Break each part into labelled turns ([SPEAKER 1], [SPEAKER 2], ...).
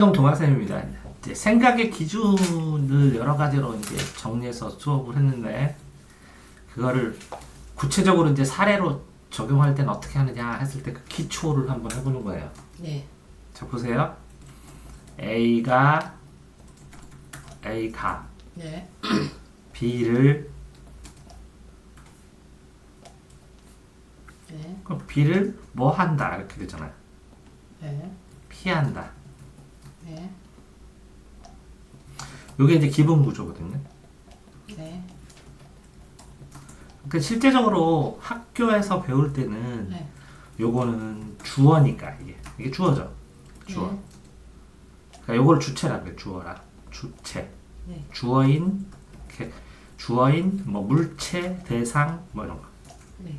[SPEAKER 1] 동학생입니다. 이제 생각의 기준을 여러 가지로 이제 정리해서 수업을 했는데 그거를 구체적으로 이제 사례로 적용할 때는 어떻게 하느냐 했을 때 그 기초를 한번 해보는 거예요.
[SPEAKER 2] 네.
[SPEAKER 1] 자 보세요. A가
[SPEAKER 2] 네.
[SPEAKER 1] B를
[SPEAKER 2] 네.
[SPEAKER 1] 그럼 B를 뭐 한다 이렇게 되잖아요.
[SPEAKER 2] 네.
[SPEAKER 1] 피한다.
[SPEAKER 2] 네.
[SPEAKER 1] 이게 이제 기본 구조거든요.
[SPEAKER 2] 네.
[SPEAKER 1] 그 실제적으로 학교에서 배울 때는
[SPEAKER 2] 네.
[SPEAKER 1] 요거는 주어니까 이게 주어죠. 주어.
[SPEAKER 2] 네.
[SPEAKER 1] 그러니까 요걸 주체라 그래. 주어라. 주체.
[SPEAKER 2] 네.
[SPEAKER 1] 주어인 뭐 물체, 대상 뭐 이런 거.
[SPEAKER 2] 네.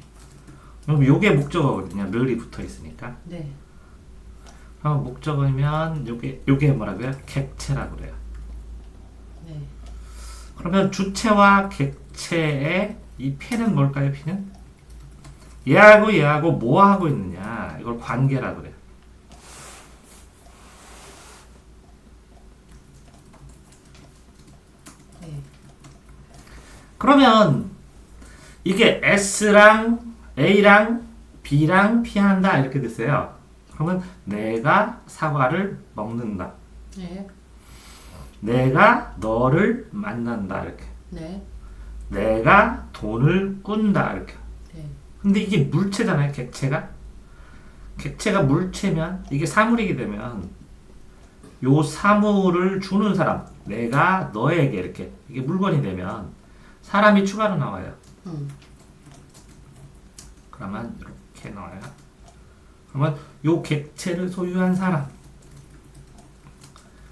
[SPEAKER 1] 그럼 요게 목적어거든요. 늘이 붙어 있으니까.
[SPEAKER 2] 네.
[SPEAKER 1] 그럼 목적어면 요게 뭐라고요? 객체라고 그래요.
[SPEAKER 2] 네.
[SPEAKER 1] 그러면 주체와 객체의 이 P는 뭘까요? P는 얘하고 뭐 하고 있느냐 이걸 관계라고 그래요.
[SPEAKER 2] 네.
[SPEAKER 1] 그러면 이게 S랑 A랑 B랑 P한다 이렇게 됐어요. 그러면 내가 사과를 먹는다.
[SPEAKER 2] 네.
[SPEAKER 1] 내가 너를 만난다 이렇게.
[SPEAKER 2] 네.
[SPEAKER 1] 내가 돈을 꾼다 이렇게.
[SPEAKER 2] 네.
[SPEAKER 1] 근데 이게 물체잖아요. 객체가 물체면 이게 사물이게 되면 요 사물을 주는 사람 내가 너에게 이렇게 이게 물건이 되면 사람이 추가로 나와요. 그러면 이렇게 나와요. 그러면 요 객체를 소유한 사람.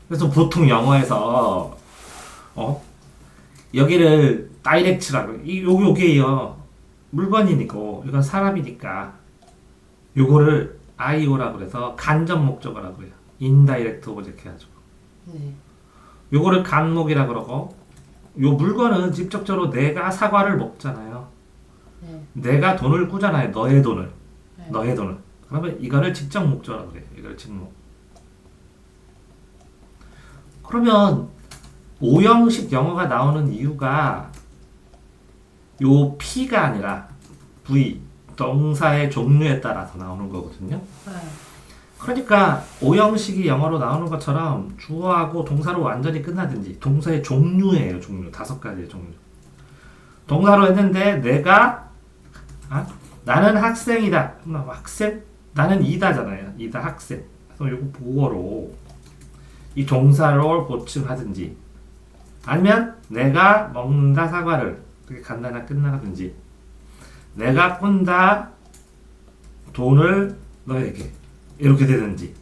[SPEAKER 1] 그래서 보통 영어에서 여기를 다이렉트라고 요게요 물건이니까 이건 사람이니까 요거를 IO라고 그래서 간접 목적어라고 해요. 인다이렉트 오브젝트 해가지고
[SPEAKER 2] 네.
[SPEAKER 1] 요거를 간목이라 그러고 요 물건은 직접적으로 내가 사과를 먹잖아요.
[SPEAKER 2] 네.
[SPEAKER 1] 내가 돈을 꾸잖아요. 너의 돈을.
[SPEAKER 2] 네.
[SPEAKER 1] 너의 돈을. 그러면 이거를 직접 목적어라고 그래요. 이걸 직목. 그러면 오형식 영어가 나오는 이유가 요 P가 아니라 V, 동사의 종류에 따라서 나오는 거거든요.
[SPEAKER 2] 네.
[SPEAKER 1] 그러니까 오형식이 영어로 나오는 것처럼 주어하고 동사로 완전히 끝나든지 동사의 종류예요. 종류. 5가지의 종류. 동사로 했는데 내가 나는 학생이다. 학생? 나는 이다잖아요. 이다 학생. 그래서 요거 보어로 이 동사를 보충하든지 아니면 내가 먹는다 사과를 그렇게 간단하게 끝나든지 내가 꾼다 돈을 너에게 이렇게 되든지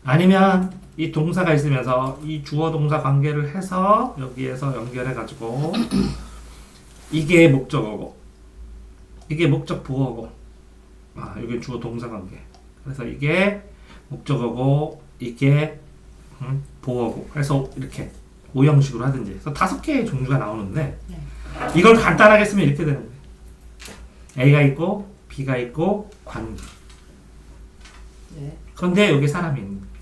[SPEAKER 1] 아니면 이 동사가 있으면서 이 주어 동사 관계를 해서 여기에서 연결해 가지고 이게 목적어고 이게 목적 보어고 이게 주어 동사 관계 그래서 이게 목적어고 이게 보어고 해서 이렇게 오형식으로 하든지 그래서 5개의 종류가 나오는데
[SPEAKER 2] 네.
[SPEAKER 1] 이걸 간단하게 쓰면 이렇게 되는 거예요. A가 있고 B가 있고 관계.
[SPEAKER 2] 네.
[SPEAKER 1] 그런데 여기 사람이 있는 거예요.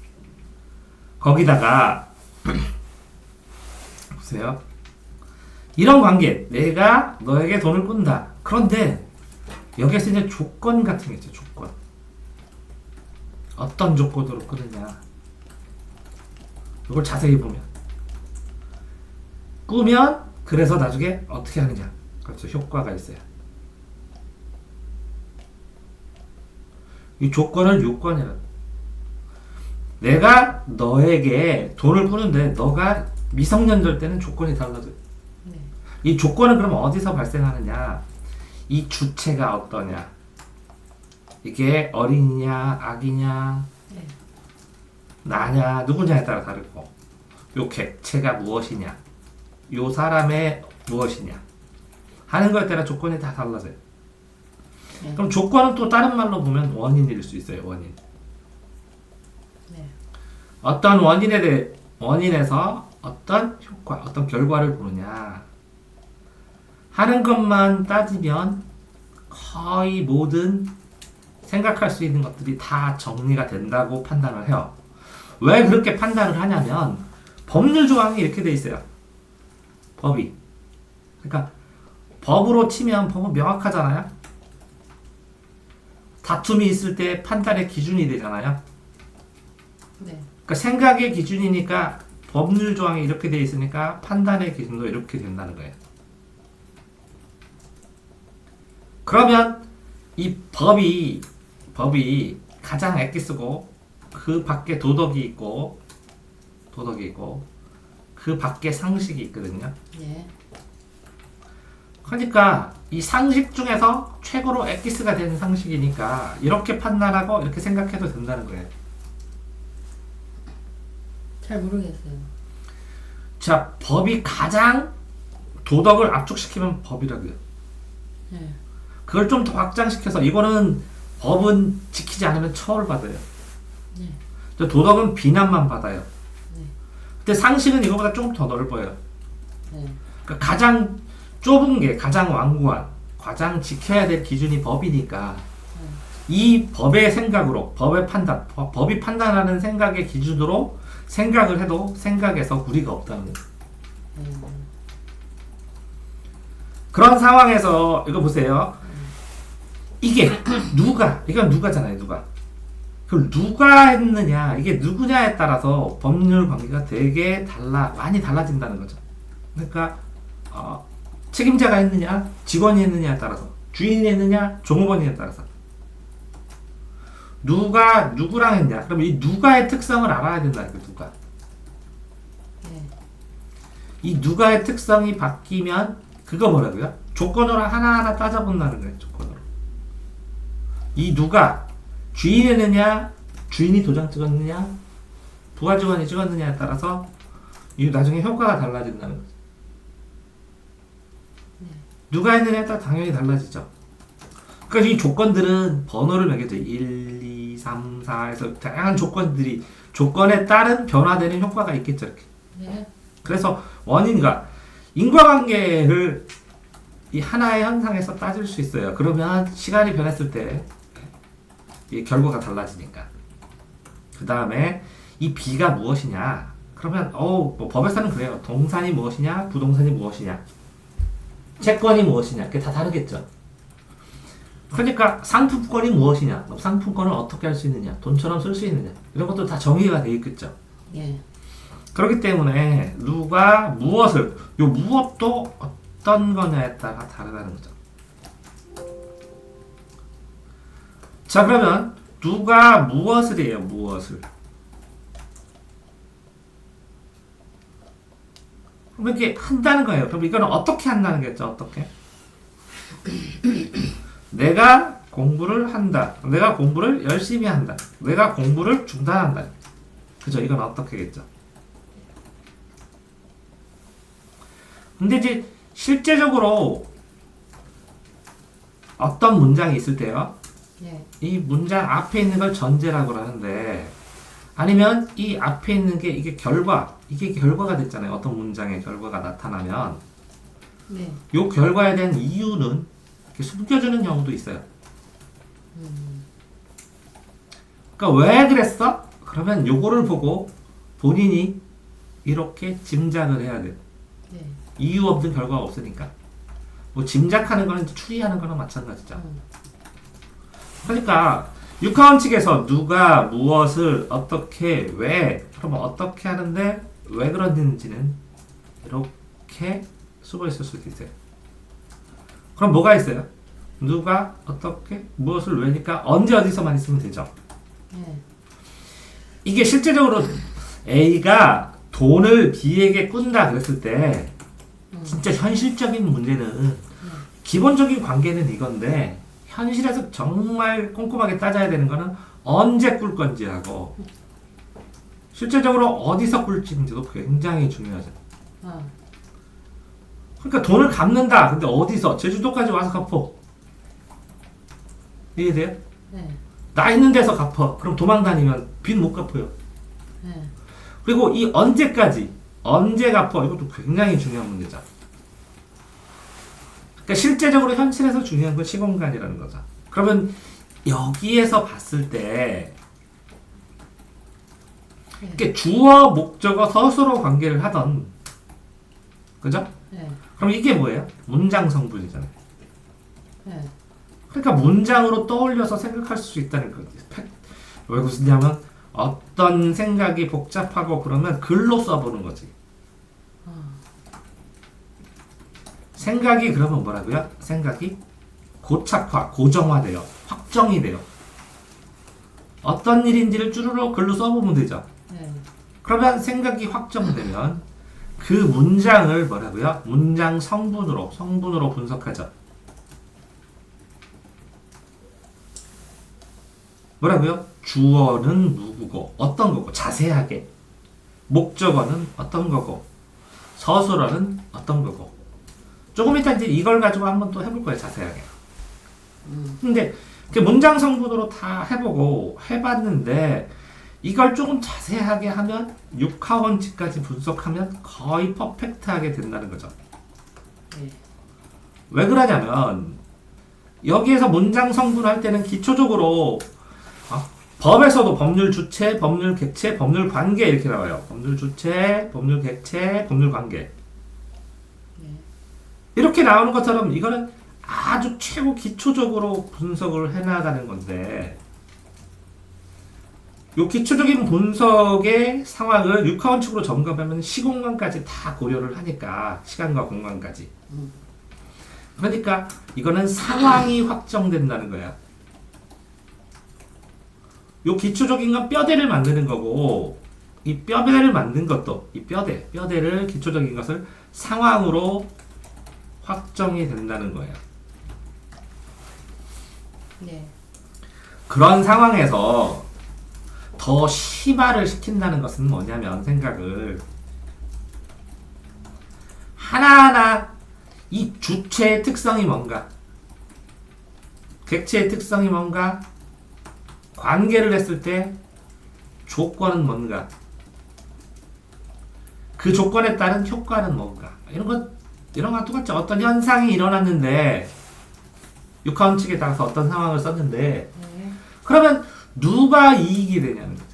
[SPEAKER 1] 거기다가 보세요. 이런 관계 내가 너에게 돈을 꾼다. 그런데 여기에서 이제 조건 같은 게 있죠. 조건. 어떤 조건으로 끄느냐. 이걸 자세히 보면 꾸면 그래서 나중에 어떻게 하느냐 그렇죠 효과가 있어요. 이 조건을 요건이라고. 내가 너에게 돈을 꾸는데 너가 미성년자일 때는 조건이 달라져요.
[SPEAKER 2] 네.
[SPEAKER 1] 이 조건은 그럼 어디서 발생하느냐 이 주체가 어떠냐 이게 어린이냐 아기냐
[SPEAKER 2] 네.
[SPEAKER 1] 나냐 누구냐에 따라 다르고 요 객체가 무엇이냐 요 사람의 무엇이냐 하는 거에 따라 조건이 다 달라져요.
[SPEAKER 2] 네.
[SPEAKER 1] 그럼 조건은 또 다른 말로 보면 원인일 수 있어요. 원인.
[SPEAKER 2] 네.
[SPEAKER 1] 어떤 원인에서 어떤 효과, 어떤 결과를 보느냐 하는 것만 따지면 거의 모든 생각할 수 있는 것들이 다 정리가 된다고 판단을 해요. 왜 그렇게 판단을 하냐면 법률 조항이 이렇게 돼 있어요. 법이. 그러니까 법으로 치면 법은 명확하잖아요. 다툼이 있을 때 판단의 기준이 되잖아요.
[SPEAKER 2] 네.
[SPEAKER 1] 그러니까 생각의 기준이니까 법률 조항이 이렇게 돼 있으니까 판단의 기준도 이렇게 된다는 거예요. 그러면 이 법이 가장 액기 쓰고 그 밖에 도덕이 있고 그 밖에 상식이 있거든요.
[SPEAKER 2] 네.
[SPEAKER 1] 그러니까 이 상식 중에서 최고로 엑기스가 되는 상식이니까 이렇게 판단하고 이렇게 생각해도 된다는 거예요.
[SPEAKER 2] 잘 모르겠어요.
[SPEAKER 1] 자, 법이 가장 도덕을 압축시키면 법이라고요.
[SPEAKER 2] 네.
[SPEAKER 1] 그걸 좀 더 확장시켜서 이거는 법은 지키지 않으면 처벌받아요.
[SPEAKER 2] 네.
[SPEAKER 1] 도덕은 비난만 받아요.
[SPEAKER 2] 네.
[SPEAKER 1] 근데 상식은 이거보다 조금 더 넓어요.
[SPEAKER 2] 네.
[SPEAKER 1] 그러니까 가장 좁은 게 가장 완고한, 가장 지켜야 될 기준이 법이니까 이 법의 생각으로, 법의 판단, 법이 판단하는 생각의 기준으로 생각을 해도 생각에서 무리가 없다는 거예요. 그런 상황에서 이거 보세요. 이게 이건 누가잖아요, 누가. 그걸 누가 했느냐, 이게 누구냐에 따라서 법률 관계가 되게 많이 달라진다는 거죠. 그러니까 책임자가 했느냐, 직원이 했느냐에 따라서, 주인이 했느냐, 종업원이에 따라서. 누가 누구랑 했냐. 그럼 이 누가의 특성을 알아야 된다. 누가.
[SPEAKER 2] 네.
[SPEAKER 1] 이 누가의 특성이 바뀌면 그거 뭐라고요? 조건으로 하나하나 따져본다는 거예요. 조건으로. 이 누가 주인이 했느냐, 주인이 도장 찍었느냐, 부하 직원이 찍었느냐에 따라서 이 나중에 효과가 달라진다는 거죠. 누가 했느냐에 따라 당연히 달라지죠. 그러니까 이 조건들은 번호를 매겨줘요. 1, 2, 3, 4에서 다양한 조건에 따른 변화되는 효과가 있겠죠. 이렇게.
[SPEAKER 2] 네.
[SPEAKER 1] 그래서 원인과 인과관계를 이 하나의 현상에서 따질 수 있어요. 그러면 시간이 변했을 때 이 결과가 달라지니까. 그 다음에 이 B가 무엇이냐? 그러면 뭐 법에서는 그래요. 동산이 무엇이냐, 부동산이 무엇이냐, 채권이 무엇이냐, 그게 다 다르겠죠. 그러니까 상품권이 무엇이냐, 상품권을 어떻게 할 수 있느냐, 돈처럼 쓸 수 있느냐, 이런 것도 다 정의가 되어 있겠죠.
[SPEAKER 2] 예.
[SPEAKER 1] 그렇기 때문에 누가 무엇을, 요 무엇도 어떤 거냐에 따라 다르다는 거죠. 자, 그러면 누가 무엇을 해요, 무엇을. 그럼 이렇게 한다는 거예요. 그럼 이거는 어떻게 한다는 거겠죠, 어떻게? 내가 공부를 한다. 내가 공부를 열심히 한다. 내가 공부를 중단한다. 그죠? 이건 어떻게겠죠? 근데 이제 실제적으로 어떤 문장이 있을 때요.
[SPEAKER 2] 예.
[SPEAKER 1] 이 문장 앞에 있는 걸 전제라고 하는데, 아니면 이 앞에 있는 게 이게 결과가 됐잖아요. 어떤 문장의 결과가 나타나면
[SPEAKER 2] 네.
[SPEAKER 1] 이 결과에 대한 이유는 이렇게 숨겨주는 경우도 있어요. 그러니까 왜 그랬어? 그러면 요거를 보고 본인이 이렇게 짐작을 해야 돼요.
[SPEAKER 2] 네.
[SPEAKER 1] 이유 없는 결과가 없으니까. 뭐 짐작하는 거는 추리하는 거랑 마찬가지죠. 그러니까 육하원 측에서 누가 무엇을 어떻게 왜 그러면 어떻게 하는데 왜 그런지는 이렇게 쓰고 있을 수도 있어요. 그럼 뭐가 있어요? 누가 어떻게 무엇을 왜니까 언제 어디서만 있으면 되죠.
[SPEAKER 2] 예.
[SPEAKER 1] 이게 실제적으로 A가 돈을 B에게 꾼다 그랬을 때 진짜 현실적인 문제는 기본적인 관계는 이건데 현실에서 정말 꼼꼼하게 따져야 되는 거는 언제 꿀 건지 하고 실제적으로 어디서 꿀지도 굉장히 중요하죠. 그러니까 돈을 갚는다. 근데 어디서? 제주도까지 와서 갚어. 이해돼요?
[SPEAKER 2] 네.
[SPEAKER 1] 나 있는 데서 갚어. 그럼 도망 다니면 빚 못 갚아요.
[SPEAKER 2] 네.
[SPEAKER 1] 그리고 이 언제까지? 언제 갚어? 이것도 굉장히 중요한 문제죠. 그러니까 실제적으로 현실에서 중요한 건 시공간이라는 거죠. 그러면 여기에서 봤을 때
[SPEAKER 2] 네.
[SPEAKER 1] 이게 주어, 목적어, 서술어 관계를 하던, 그죠?
[SPEAKER 2] 네.
[SPEAKER 1] 그럼 이게 뭐예요? 문장 성분이잖아요.
[SPEAKER 2] 네.
[SPEAKER 1] 그러니까 문장으로 떠올려서 생각할 수 있다는 거지. 왜 그러냐면 어떤 생각이 복잡하고 그러면 글로 써보는 거지. 생각이 그러면 뭐라고요? 생각이 고착화, 고정화돼요. 확정이 돼요. 어떤 일인지를 쭈루룩 글로 써보면 되죠.
[SPEAKER 2] 네.
[SPEAKER 1] 그러면 생각이 확정되면 그 문장을 뭐라고요? 문장 성분으로 분석하죠. 뭐라고요? 주어는 누구고 어떤 거고 자세하게, 목적어는 어떤 거고 서술어는 어떤 거고. 조금 이따 이제 이걸 가지고 한번 또 해볼 거예요, 자세하게. 근데 그 문장 성분으로 다 해보고 해봤는데 이걸 조금 자세하게 하면 6하원칙까지 분석하면 거의 퍼펙트하게 된다는 거죠.
[SPEAKER 2] 네.
[SPEAKER 1] 왜 그러냐면 여기에서 문장 성분할 때는 기초적으로 법에서도 법률 주체, 법률 객체, 법률 관계 이렇게 나와요. 법률 주체, 법률 객체, 법률 관계.
[SPEAKER 2] 네.
[SPEAKER 1] 이렇게 나오는 것처럼 이거는 아주 최고 기초적으로 분석을 해나가는 건데 이 기초적인 분석의 상황을 6하원칙으로 점검하면 시공간까지 다 고려를 하니까 시간과 공간까지. 그러니까 이거는 상황이 확정된다는 거야. 요 기초적인 건 뼈대를 만드는 거고 이 뼈대를 만든 것도 이 뼈대를 기초적인 것을 상황으로 확정이 된다는 거예요.
[SPEAKER 2] 네.
[SPEAKER 1] 그런 상황에서 더 심화를 시킨다는 것은 뭐냐면 생각을 하나하나 이 주체의 특성이 뭔가 객체의 특성이 뭔가 관계를 했을 때 조건은 뭔가 그 조건에 따른 효과는 뭔가 이런 거 똑같죠. 어떤 현상이 일어났는데 6하원칙에 따라서 어떤 상황을 썼는데
[SPEAKER 2] 네.
[SPEAKER 1] 그러면 누가 이익이 되냐는 거죠.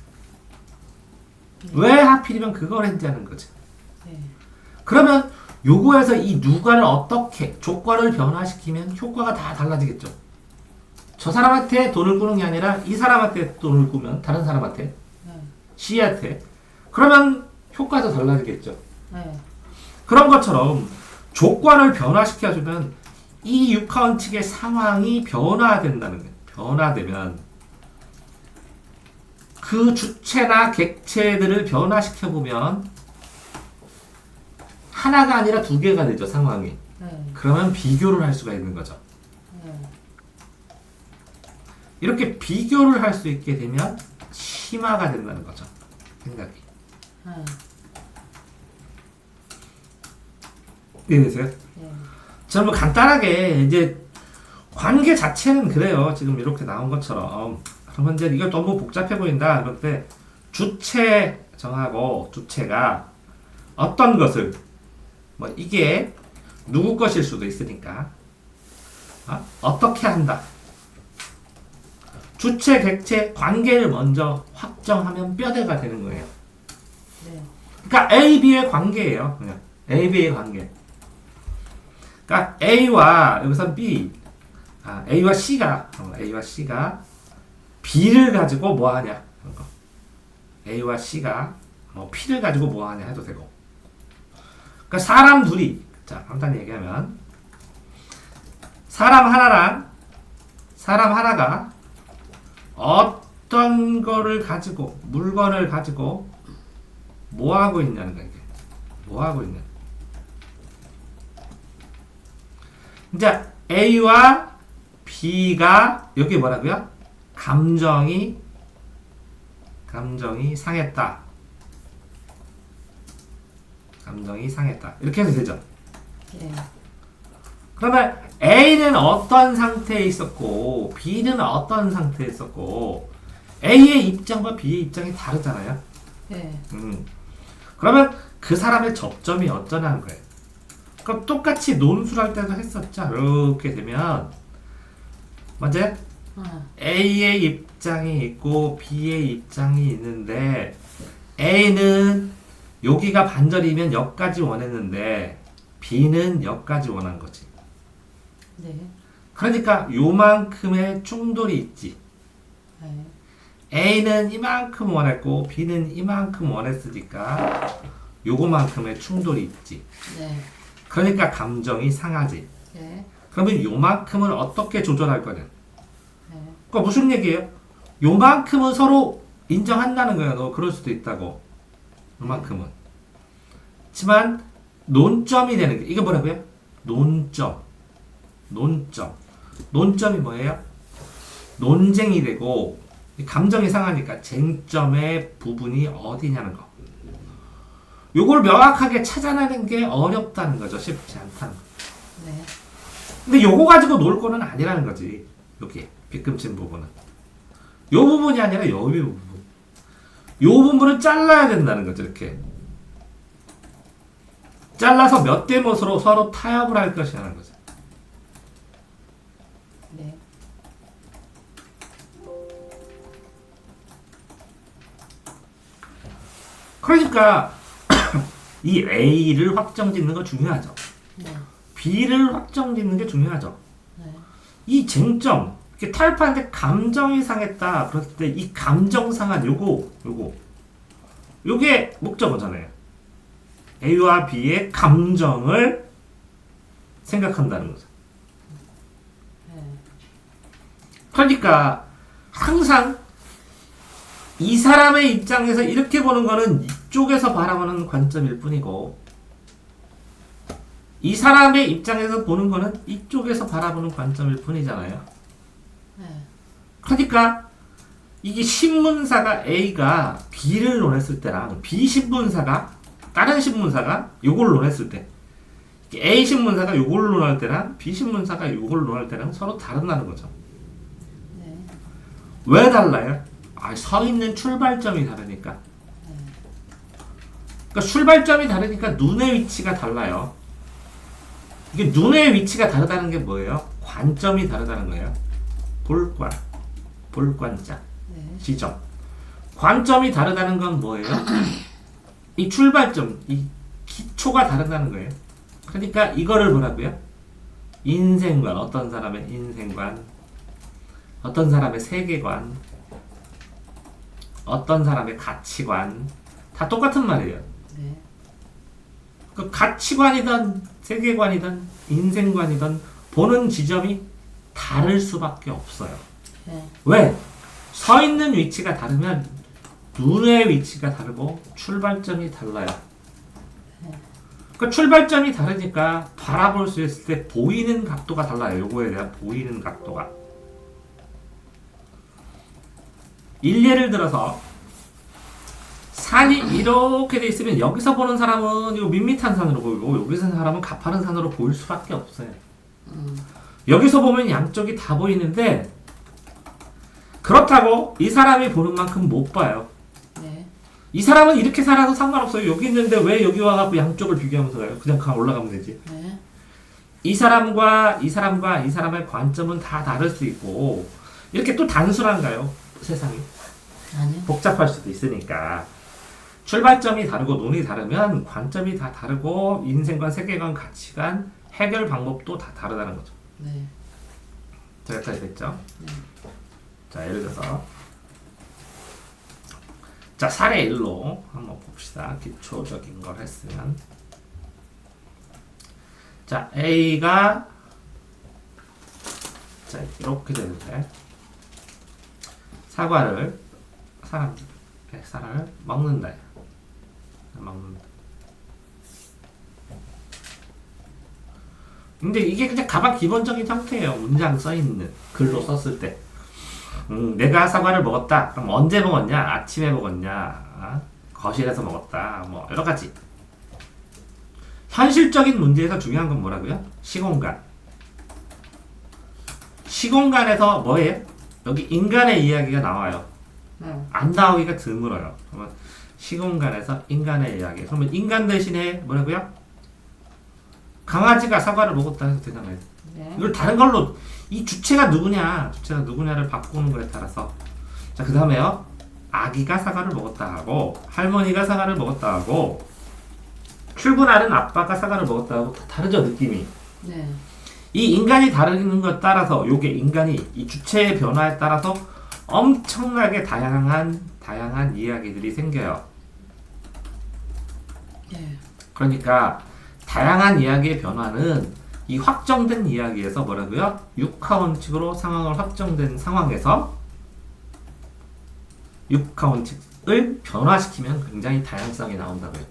[SPEAKER 1] 왜 하필이면 그걸 했냐는 거죠.
[SPEAKER 2] 네.
[SPEAKER 1] 그러면 요거에서 이 누가를 어떻게 조건을 변화시키면 효과가 다 달라지겠죠. 저 사람한테 돈을 꾸는 게 아니라 이 사람한테 돈을 꾸면 다른 사람한테
[SPEAKER 2] 네.
[SPEAKER 1] C한테 그러면 효과도 달라지겠죠.
[SPEAKER 2] 네.
[SPEAKER 1] 그런 것처럼 조건을 변화시켜주면 이 6하원칙의 상황이 변화된다는 거예요. 변화되면 그 주체나 객체들을 변화시켜보면 하나가 아니라 두 개가 되죠, 상황이.
[SPEAKER 2] 네.
[SPEAKER 1] 그러면 비교를 할 수가 있는 거죠.
[SPEAKER 2] 네.
[SPEAKER 1] 이렇게 비교를 할 수 있게 되면 심화가 된다는 거죠, 생각이.
[SPEAKER 2] 네.
[SPEAKER 1] 이해되세요?
[SPEAKER 2] 네.
[SPEAKER 1] 자, 뭐 간단하게 이제 관계 자체는 그래요. 지금 이렇게 나온 것처럼. 그러면 이제 이거 너무 복잡해 보인다. 그럴 때 주체 정하고 주체가 어떤 것을 뭐 이게 누구 것일 수도 있으니까 어떻게 한다. 주체, 객체 관계를 먼저 확정하면 뼈대가 되는 거예요.
[SPEAKER 2] 네.
[SPEAKER 1] 그러니까 A, B의 관계예요. 그냥 A, B의 관계. 그러니까 A와 여기서 B, A와 C가 B를 가지고 뭐 하냐. A와 C가 뭐 P를 가지고 뭐 하냐 해도 되고. 그러니까 사람 둘이, 자 간단히 얘기하면 사람 하나가 어떤 거를 가지고 물건을 가지고 뭐 하고 있냐는 거예요. 뭐 하고 있냐. 이제 A와 B가 여기 뭐라고요? 감정이 상했다. 감정이 상했다. 이렇게 해도 되죠.
[SPEAKER 2] 네.
[SPEAKER 1] 그러면 A는 어떤 상태에 있었고 B는 어떤 상태에 있었고 A의 입장과 B의 입장이 다르잖아요.
[SPEAKER 2] 네.
[SPEAKER 1] 그러면 그 사람의 접점이 어쩌냐는 거예요. 그럼 똑같이 논술할 때도 했었죠. 이렇게 되면 먼저 A의 입장이 있고 B의 입장이 있는데 A는 여기가 반절이면 여기까지 원했는데 B는 여기까지 원한 거지.
[SPEAKER 2] 네.
[SPEAKER 1] 그러니까 요만큼의 충돌이 있지.
[SPEAKER 2] 네.
[SPEAKER 1] A는 이만큼 원했고 B는 이만큼 원했으니까 요거만큼의 충돌이 있지.
[SPEAKER 2] 네.
[SPEAKER 1] 그러니까 감정이 상하지.
[SPEAKER 2] 네.
[SPEAKER 1] 그러면 요만큼을 어떻게 조절할 거냐?
[SPEAKER 2] 네.
[SPEAKER 1] 그러니까 무슨 얘기예요? 요만큼은 서로 인정한다는 거야. 너 그럴 수도 있다고. 요만큼은. 하지만 논점이 되는 게 이게 뭐라고요? 논점. 논점. 논점이 뭐예요? 논쟁이 되고 감정이 상하니까 쟁점의 부분이 어디냐는 거. 요걸 명확하게 찾아내는 게 어렵다는 거죠. 쉽지 않다는 거.
[SPEAKER 2] 네.
[SPEAKER 1] 근데 요거 가지고 놀 거는 아니라는 거지. 여기 빗금친 부분은. 요 부분이 아니라 요 부분. 요 부분을 잘라야 된다는 거죠. 이렇게. 잘라서 몇 대 몇으로 서로 타협을 할 것이라는 거죠.
[SPEAKER 2] 네.
[SPEAKER 1] 그러니까 이 A를 확정짓는 거 중요하죠.
[SPEAKER 2] 네.
[SPEAKER 1] B를 확정짓는 게 중요하죠.
[SPEAKER 2] 네.
[SPEAKER 1] 이 쟁점, 이렇게 타협하는데 감정이 상했다. 그랬을 때 이 감정 상한 요게 목적어잖아요. A와 B의 감정을 생각한다는 거죠.
[SPEAKER 2] 네.
[SPEAKER 1] 그러니까 항상 이 사람의 입장에서 이렇게 보는 거는 이쪽에서 바라보는 관점일 뿐이고 이 사람의 입장에서 보는 거는 이쪽에서 바라보는 관점일 뿐이잖아요.
[SPEAKER 2] 네.
[SPEAKER 1] 그러니까 이게 신문사가 A가 B를 논했을 때랑 B 신문사가 다른 신문사가 요걸 논했을 때 A 신문사가 요걸 논할 때랑 B 신문사가 요걸 논할 때랑 서로 다르다는 거죠.
[SPEAKER 2] 네.
[SPEAKER 1] 왜 달라요? 서 있는 출발점이 다르니까. 그러니까 출발점이 다르니까 눈의 위치가 달라요. 이게 눈의 위치가 다르다는 게 뭐예요? 관점이 다르다는 거예요. 볼관, 볼관자,
[SPEAKER 2] 네.
[SPEAKER 1] 지점. 관점이 다르다는 건 뭐예요? 이 출발점, 이 기초가 다르다는 거예요. 그러니까 이거를 뭐라고요? 인생관, 어떤 사람의 인생관, 어떤 사람의 세계관, 어떤 사람의 가치관, 다 똑같은 말이에요.
[SPEAKER 2] 네.
[SPEAKER 1] 그 가치관이든 세계관이든 인생관이든 보는 지점이 다를 수밖에 없어요.
[SPEAKER 2] 네.
[SPEAKER 1] 왜? 서 있는 위치가 다르면 눈의 위치가 다르고 출발점이 달라요. 그 출발점이 다르니까 바라볼 수 있을 때 보이는 각도가 달라요. 요거에 대한 보이는 각도가. 일례를 들어서 산이 이렇게 돼 있으면 여기서 보는 사람은 이거 밋밋한 산으로 보이고 여기서 보는 사람은 가파른 산으로 보일 수밖에 없어요. 여기서 보면 양쪽이 다 보이는데 그렇다고 이 사람이 보는 만큼 못 봐요.
[SPEAKER 2] 네.
[SPEAKER 1] 이 사람은 이렇게 살아도 상관없어요. 여기 있는데 왜 여기 와갖고 양쪽을 비교하면서 가요? 그냥 올라가면 되지.
[SPEAKER 2] 네.
[SPEAKER 1] 이 사람과 이 사람의 관점은 다 다를 수 있고 이렇게 또 단순한가요? 세상이
[SPEAKER 2] 아니요.
[SPEAKER 1] 복잡할 수도 있으니까 출발점이 다르고 눈이 다르면 관점이 다 다르고 인생관, 세계관, 가치관, 해결 방법도 다 다르다는 거죠.
[SPEAKER 2] 네.
[SPEAKER 1] 자, 여기까지 됐죠?
[SPEAKER 2] 네.
[SPEAKER 1] 자, 예를 들어서 자, 사례 1로 한번 봅시다. 기초적인 걸 했으면 자, A가 자, 이렇게 되는데 사과를 사과를 먹는다. 먹는다. 근데 이게 그냥 가장 기본적인 형태예요. 문장 써있는 글로 썼을 때. 내가 사과를 먹었다. 그럼 언제 먹었냐? 아침에 먹었냐? 거실에서 먹었다. 뭐 여러 가지. 현실적인 문제에서 중요한 건 뭐라고요? 시공간. 시공간에서 뭐예요? 여기 인간의 이야기가 나와요. 안 나오기가 드물어요. 그러면 시공간에서 인간의 이야기. 그러면 인간 대신에 뭐라고요? 강아지가 사과를 먹었다 해도 되잖아요.
[SPEAKER 2] 네.
[SPEAKER 1] 이걸 다른 걸로 이 주체가 누구냐를 바꾸는 거에 따라서 자, 그 다음에요. 아기가 사과를 먹었다 하고 할머니가 사과를 먹었다 하고 출근하는 아빠가 사과를 먹었다 하고 다 다르죠, 느낌이.
[SPEAKER 2] 네.
[SPEAKER 1] 이 인간이 다르는 것 따라서 요게 인간이 이 주체의 변화에 따라서 엄청나게 다양한 이야기들이 생겨요.
[SPEAKER 2] 네.
[SPEAKER 1] 그러니까 다양한 이야기의 변화는 이 확정된 이야기에서 뭐라고요? 육하원칙으로 상황을 확정된 상황에서 육하원칙을 변화시키면 굉장히 다양성이 나온다고요.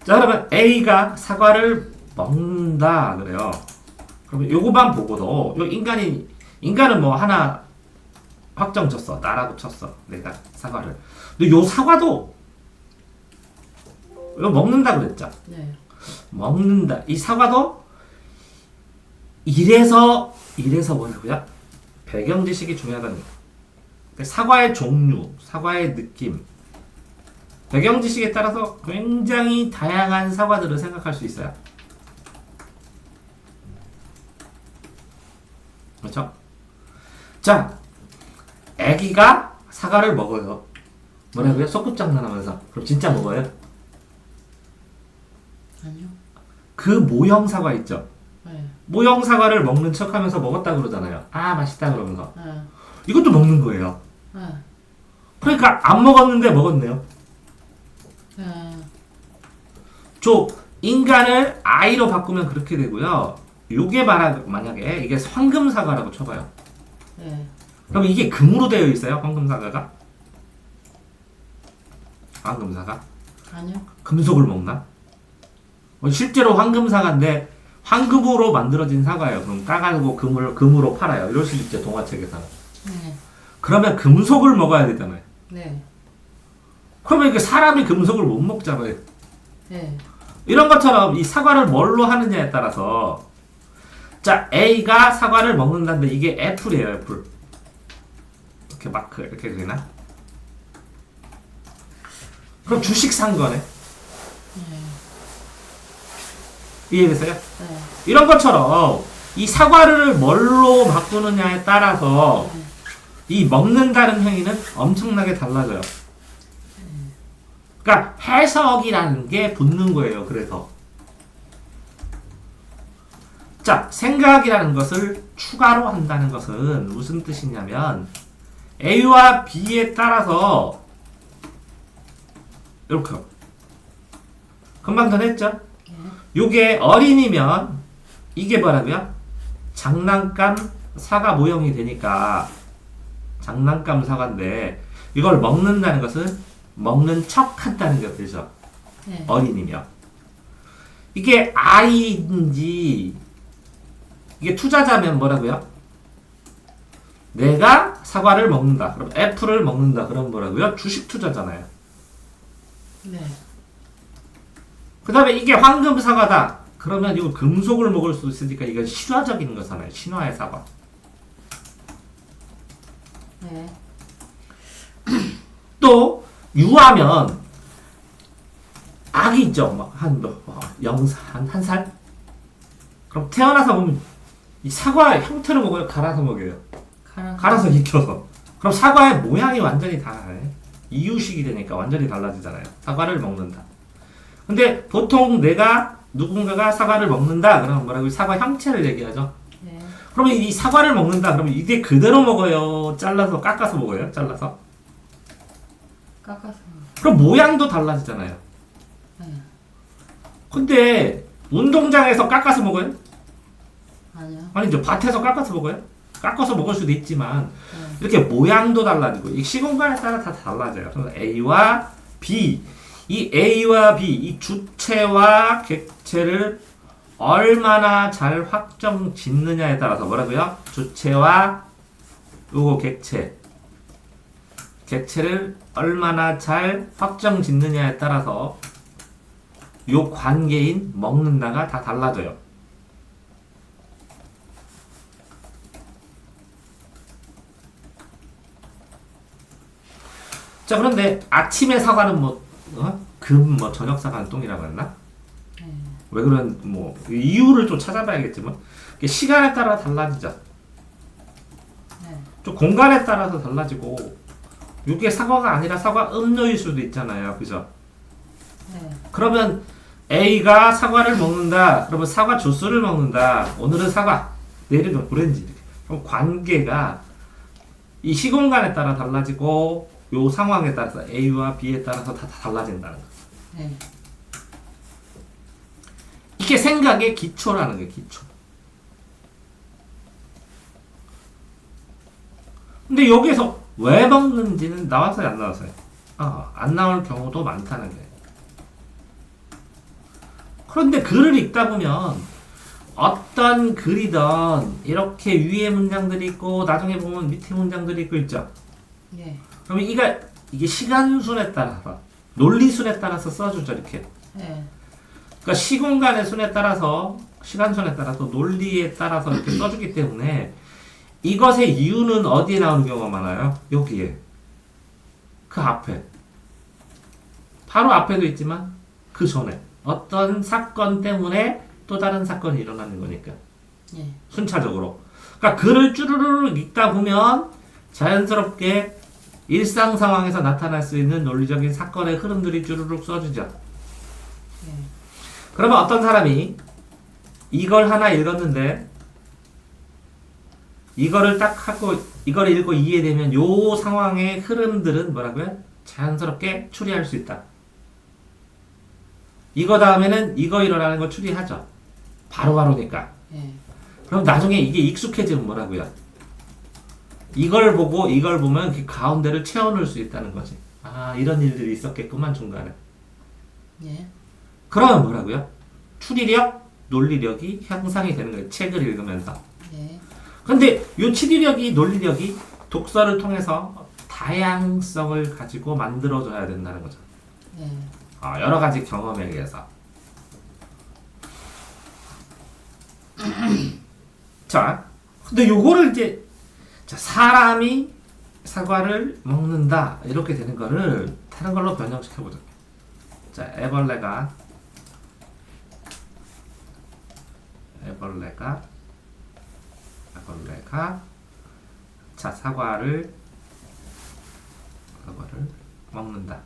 [SPEAKER 1] 자, 그러면 A가 사과를 먹는다 그래요. 그러면 요거만 보고도 요 인간은 뭐 하나 확정 쳤어. 나라고 쳤어. 내가 사과를. 근데 요 사과도 이거 먹는다 그랬죠.
[SPEAKER 2] 네.
[SPEAKER 1] 먹는다. 이 사과도 이래서 뭐라고요? 배경 지식이 중요하다는 거예요. 그러니까 사과의 종류, 사과의 느낌, 배경 지식에 따라서 굉장히 다양한 사과들을 생각할 수 있어요. 그렇죠? 자, 아기가 사과를 먹어요. 뭐라고요? 소꿉장난하면서. 그럼 진짜 먹어요?
[SPEAKER 2] 아니요.
[SPEAKER 1] 그 모형 사과 있죠?
[SPEAKER 2] 네.
[SPEAKER 1] 모형 사과를 먹는 척하면서 먹었다 그러잖아요. 아, 맛있다 그러면서.
[SPEAKER 2] 네.
[SPEAKER 1] 이것도 먹는 거예요.
[SPEAKER 2] 네.
[SPEAKER 1] 그러니까 안 먹었는데 먹었네요.
[SPEAKER 2] 네.
[SPEAKER 1] 저 인간을 아이로 바꾸면 그렇게 되고요. 요게 만약에 이게 황금 사과라고 쳐봐요.
[SPEAKER 2] 네.
[SPEAKER 1] 그럼 이게 금으로 되어 있어요? 황금 사과가? 황금 사과?
[SPEAKER 2] 아니요.
[SPEAKER 1] 금속을 먹나? 실제로 황금 사과인데 황금으로 만들어진 사과예요. 그럼 까가지고 금으로 팔아요. 이럴 수 있죠, 동화책에서는.
[SPEAKER 2] 네.
[SPEAKER 1] 그러면 금속을 먹어야 되잖아요.
[SPEAKER 2] 네.
[SPEAKER 1] 그러면 이게 사람이 금속을 못 먹잖아요.
[SPEAKER 2] 네.
[SPEAKER 1] 이런 것처럼 이 사과를 뭘로 하느냐에 따라서, 자, A가 사과를 먹는다는데 이게 애플이에요, 애플. 이렇게 마크 이렇게 되나? 그럼 주식 산 거네.
[SPEAKER 2] 네.
[SPEAKER 1] 이해됐어요?
[SPEAKER 2] 네.
[SPEAKER 1] 이런 것처럼 이 사과를 뭘로 바꾸느냐에 따라서
[SPEAKER 2] 네.
[SPEAKER 1] 이 먹는다는 행위는 엄청나게 달라져요. 그러니까 해석이라는 게 붙는 거예요. 그래서 자, 생각이라는 것을 추가로 한다는 것은 무슨 뜻이냐면 A와 B에 따라서 이렇게 금방 전했죠?
[SPEAKER 2] 네.
[SPEAKER 1] 요게 어린이면 이게 뭐라고요? 장난감 사과 모형이 되니까 장난감 사과인데 이걸 먹는다는 것은 먹는 척 한다는 게 되죠.
[SPEAKER 2] 네.
[SPEAKER 1] 어린이면. 이게 아이인지 이게 투자자면 뭐라고요? 내가 사과를 먹는다. 그럼 애플을 먹는다. 그럼 뭐라고요? 주식 투자잖아요.
[SPEAKER 2] 네.
[SPEAKER 1] 그 다음에 이게 황금 사과다. 그러면 이거 금속을 먹을 수 있으니까 이건 신화적인 거잖아요. 신화의 사과.
[SPEAKER 2] 네.
[SPEAKER 1] 또 유하면 아기 있죠. 막한 한 살? 그럼 태어나서 보면 이 사과의 형태로 먹어요? 갈아서 먹어요? 갈아서 익혀서. 그럼 사과의 모양이 완전히 달라요. 이유식이 되니까 완전히 달라지잖아요. 사과를 먹는다. 근데 보통 누군가가 사과를 먹는다 그러면 뭐라고 사과 형체를 얘기하죠.
[SPEAKER 2] 네.
[SPEAKER 1] 그러면 이 사과를 먹는다 그러면 이게 그대로 먹어요? 잘라서 깎아서 먹어요? 잘라서?
[SPEAKER 2] 깎아서.
[SPEAKER 1] 그럼 모양도 달라지잖아요.
[SPEAKER 2] 네.
[SPEAKER 1] 근데 운동장에서 깎아서 먹어요?
[SPEAKER 2] 아니요.
[SPEAKER 1] 아니죠. 밭에서 깎아서 먹어요? 깎아서 먹을 수도 있지만
[SPEAKER 2] 네.
[SPEAKER 1] 이렇게 모양도 달라지고 이 시공간에 따라 다 달라져요. 그래서 A와 B, 이 A와 B, 이 주체와 객체를 얼마나 잘 확정 짓느냐에 따라서 뭐라고요? 주체와 요거 객체를 얼마나 잘 확정 짓느냐에 따라서 요 관계인 먹는다가 다 달라져요. 자, 그런데 아침에 사과는 저녁 사과는 똥이라고 했나?
[SPEAKER 2] 네.
[SPEAKER 1] 왜 그런 이유를 좀 찾아봐야겠지만 이게 시간에 따라 달라지죠.
[SPEAKER 2] 네.
[SPEAKER 1] 좀 공간에 따라서 달라지고 이게 사과가 아니라 사과 음료일 수도 있잖아요. 그죠?
[SPEAKER 2] 네.
[SPEAKER 1] 그러면 A가 사과를 먹는다. 그러면 사과 주스를 먹는다. 오늘은 사과, 내일은 오렌지. 이렇게. 그럼 관계가 이 시공간에 따라 달라지고 요 상황에 따라서 A와 B에 따라서 다 달라진다는 거.
[SPEAKER 2] 네.
[SPEAKER 1] 이게 생각의 기초라는 게 기초. 근데 여기서 왜 먹는지는 나와서요, 안 나와서요? 안 나올 경우도 많다는 거예요. 그런데 글을 읽다 보면 어떤 글이든 이렇게 위에 문장들이 있고 나중에 보면 밑에 문장들이 있고 있죠.
[SPEAKER 2] 네.
[SPEAKER 1] 그러면 이게 시간순에 따라서 논리순에 따라서 써주죠, 이렇게.
[SPEAKER 2] 네.
[SPEAKER 1] 그러니까 시공간의 순에 따라서 시간순에 따라서 논리에 따라서 이렇게 써주기 때문에 이것의 이유는 어디에 나오는 경우가 많아요? 여기에. 그 앞에. 바로 앞에도 있지만 그 전에. 어떤 사건 때문에 또 다른 사건이 일어나는 거니까.
[SPEAKER 2] 네.
[SPEAKER 1] 순차적으로. 그러니까 글을 쭈루루루 읽다 보면 자연스럽게 일상 상황에서 나타날 수 있는 논리적인 사건의 흐름들이 쭈루룩 써주죠.
[SPEAKER 2] 네.
[SPEAKER 1] 그러면 어떤 사람이 이걸 하나 읽었는데 이거를 딱 하고 이걸 읽고 이해되면 요 상황의 흐름들은 뭐라고요? 자연스럽게 추리할 수 있다. 이거 다음에는 이거 일어나는 거 추리하죠. 바로바로니까.
[SPEAKER 2] 네.
[SPEAKER 1] 그럼 나중에 이게 익숙해지면 뭐라고요? 이걸 보고 이걸 보면 그 가운데를 채워넣을 수 있다는 거지. 아, 이런 일들이 있었겠구만 중간에.
[SPEAKER 2] 네.
[SPEAKER 1] 그러면 뭐라고요? 추리력, 논리력이 향상이 되는 거예요. 책을 읽으면서.
[SPEAKER 2] 네.
[SPEAKER 1] 근데 이 추리력이, 논리력이 독서를 통해서 다양성을 가지고 만들어줘야 된다는 거죠.
[SPEAKER 2] 네.
[SPEAKER 1] 여러 가지 경험에 의해서. 자, 근데 요거를 이제 자, 사람이 사과를 먹는다 이렇게 되는 거를 다른 걸로 변형시켜 보자. 자, 애벌레가 자, 사과를 먹는다.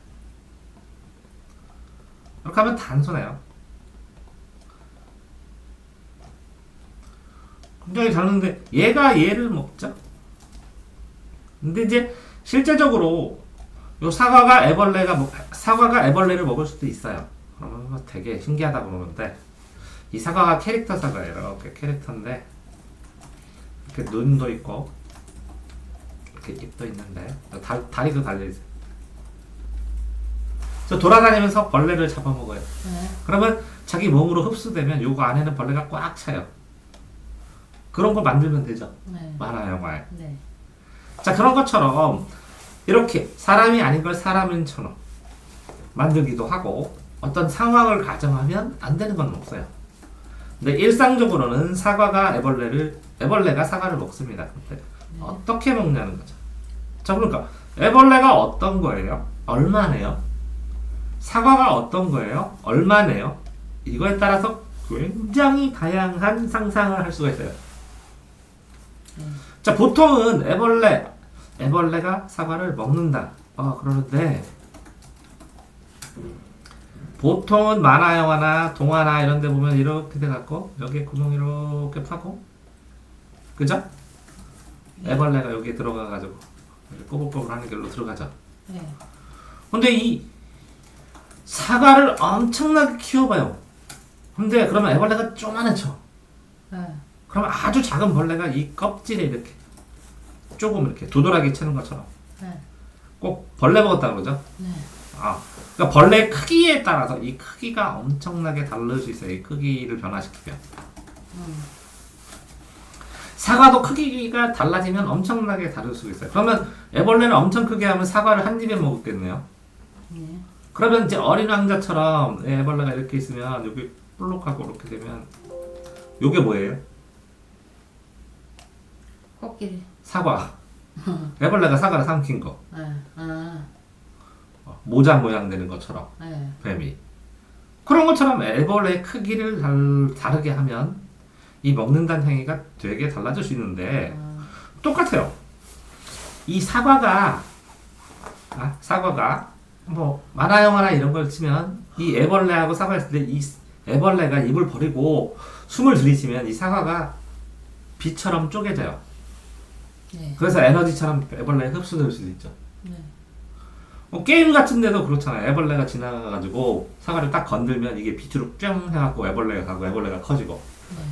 [SPEAKER 1] 이렇게 하면 단순해요. 굉장히 다른데 얘가 얘를 먹죠. 근데 이제 실제적으로 요 사과가 애벌레를 먹을 수도 있어요. 그러면 뭐 되게 신기하다고 그러는데 이 사과가 캐릭터 사과예요. 이렇게 캐릭터인데 이렇게 눈도 있고 이렇게 입도 있는데 다리도 달려있어요. 저 돌아다니면서 벌레를 잡아먹어요.
[SPEAKER 2] 네.
[SPEAKER 1] 그러면 자기 몸으로 흡수되면 요거 안에는 벌레가 꽉 차요. 그런 걸 만들면 되죠.
[SPEAKER 2] 네.
[SPEAKER 1] 만화 영화에.
[SPEAKER 2] 네.
[SPEAKER 1] 자, 그런 것처럼 이렇게 사람이 아닌 걸 사람인처럼 만들기도 하고 어떤 상황을 가정하면 안 되는 건 없어요. 근데 일상적으로는 애벌레가 사과를 먹습니다. 근데 어떻게 먹냐는 거죠. 자, 그러니까 애벌레가 어떤 거예요? 얼마네요? 사과가 어떤 거예요? 얼마네요? 이거에 따라서 굉장히 다양한 상상을 할 수가 있어요. 자, 보통은 애벌레가 사과를 먹는다. 그러는데 보통은 만화 영화나 동화나 이런 데 보면 이렇게 돼 갖고 여기에 구멍 이렇게 파고, 그죠? 애벌레가 여기에 들어가 가지고 꼬불꼬불 하는 길로 들어가죠.
[SPEAKER 2] 네.
[SPEAKER 1] 근데 이 사과를 엄청나게 키워봐요. 근데 그러면 애벌레가 조그만한 척.
[SPEAKER 2] 네.
[SPEAKER 1] 그러면 아주 작은 벌레가 이 껍질에 이렇게 조금 이렇게 도드라기 치는 것처럼
[SPEAKER 2] 네.
[SPEAKER 1] 꼭 벌레 먹었다 그러죠.
[SPEAKER 2] 네.
[SPEAKER 1] 그러니까 벌레 크기에 따라서 이 크기가 엄청나게 다를 수 있어요. 이 크기를 변화시키면. 사과도 크기가 달라지면 엄청나게 다를 수 있어요. 그러면 애벌레를 엄청 크게 하면 사과를 한 입에 먹었겠네요.
[SPEAKER 2] 네.
[SPEAKER 1] 그러면 이제 어린 왕자처럼 애벌레가 이렇게 있으면 여기 볼록하고 이렇게 되면 요게 뭐예요?
[SPEAKER 2] 코끼리.
[SPEAKER 1] 사과. 애벌레가 사과를 삼킨 거.
[SPEAKER 2] 네.
[SPEAKER 1] 모자 모양 되는 것처럼
[SPEAKER 2] 네.
[SPEAKER 1] 뱀이. 그런 것처럼 애벌레의 크기를 다르게 하면 이 먹는다는 행위가 되게 달라질 수 있는데 똑같아요. 이 사과가 뭐 만화 영화나 이런 걸 치면 이 애벌레하고 사과를 했을 때 이 애벌레가 입을 버리고 숨을 들이쉬면 이 사과가 비처럼 쪼개져요.
[SPEAKER 2] 네.
[SPEAKER 1] 그래서 에너지처럼 애벌레가 흡수될 수도 있죠.
[SPEAKER 2] 네.
[SPEAKER 1] 게임 같은 데도 그렇잖아요. 애벌레가 지나가가지고 사과를 딱 건들면 이게 빛으로 뿅 해갖고 애벌레가 가고 애벌레가 커지고.
[SPEAKER 2] 네.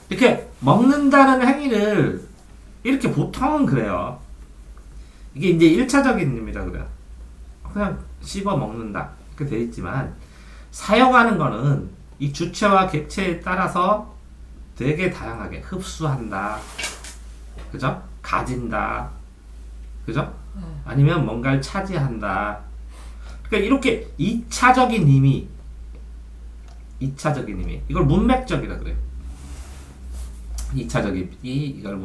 [SPEAKER 1] 이렇게 먹는다는 행위를 이렇게 보통은 그래요. 이게 이제 1차적인 의미다 그래요. 그냥 씹어 먹는다. 이렇게 돼 있지만 사용하는 거는 이 주체와 객체에 따라서 되게 다양하게 흡수한다. 그죠? 가진다. 그죠? 아니면 뭔가를 차지한다. 그러니까 이렇게 2차적인 의미 이걸 문맥적이라 그래요. 2차적 의미 이걸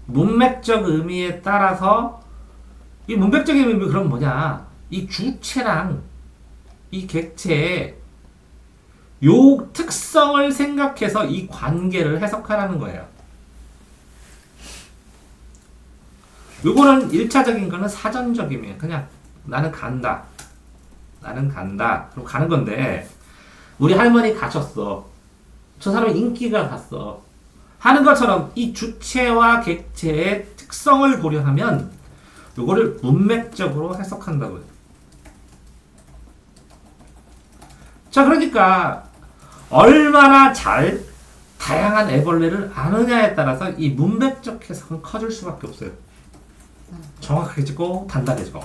[SPEAKER 1] 문맥적 의미에 따라서 이 문맥적인 의미 그럼 뭐냐? 이 주체랑 이 객체의 요 특성을 생각해서 이 관계를 해석하라는 거예요. 요거는 1차적인 거는 사전적이면 그냥 나는 간다. 그럼 가는 건데 우리 할머니 가셨어. 저 사람 인기가 갔어. 하는 것처럼 이 주체와 객체의 특성을 고려하면 요거를 문맥적으로 해석한다고요. 자, 그러니까 얼마나 잘 다양한 애벌레를 아느냐에 따라서 이 문맥적 해석은 커질 수밖에 없어요. 정확해지고 단단해지고.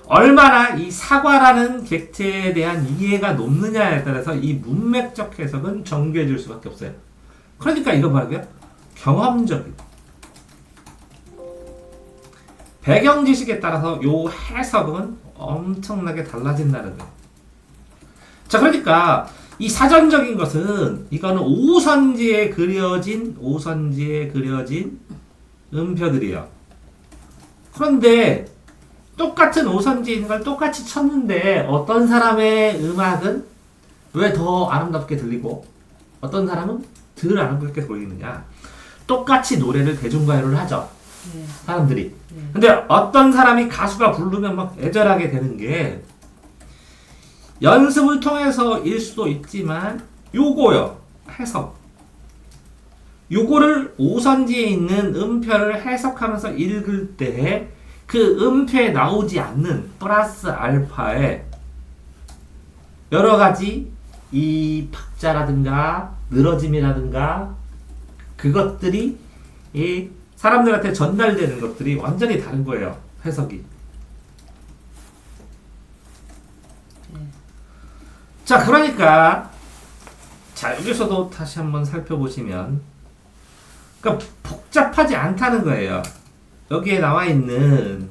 [SPEAKER 1] 얼마나 이 사과라는 객체에 대한 이해가 높느냐에 따라서 이 문맥적 해석은 정교해질 수밖에 없어요. 그러니까 이거 뭐라고요? 경험적인. 배경 지식에 따라서 요 해석은 엄청나게 달라진다는 거예요. 자, 그러니까 이 사전적인 것은 이거는 오선지에 그려진 음표들이에요. 그런데 똑같은 오선지에 있는 걸 똑같이 쳤는데 어떤 사람의 음악은 왜 더 아름답게 들리고 어떤 사람은 덜 아름답게 들리느냐. 똑같이 노래를 대중가요를 하죠.
[SPEAKER 2] 네.
[SPEAKER 1] 사람들이.
[SPEAKER 2] 네.
[SPEAKER 1] 근데 어떤 사람이 가수가 부르면 막 애절하게 되는 게 연습을 통해서일 수도 있지만 요거요. 해석. 요거를 오선지에 있는 음표를 해석하면서 읽을 때 그 음표에 나오지 않는 플러스 알파의 여러 가지 이 박자라든가 늘어짐이라든가 그것들이 이 사람들한테 전달되는 것들이 완전히 다른 거예요. 해석이. 자, 그러니까 자, 여기서도 다시 한번 살펴보시면 그러니까 복잡하지 않다는 거예요. 여기에 나와 있는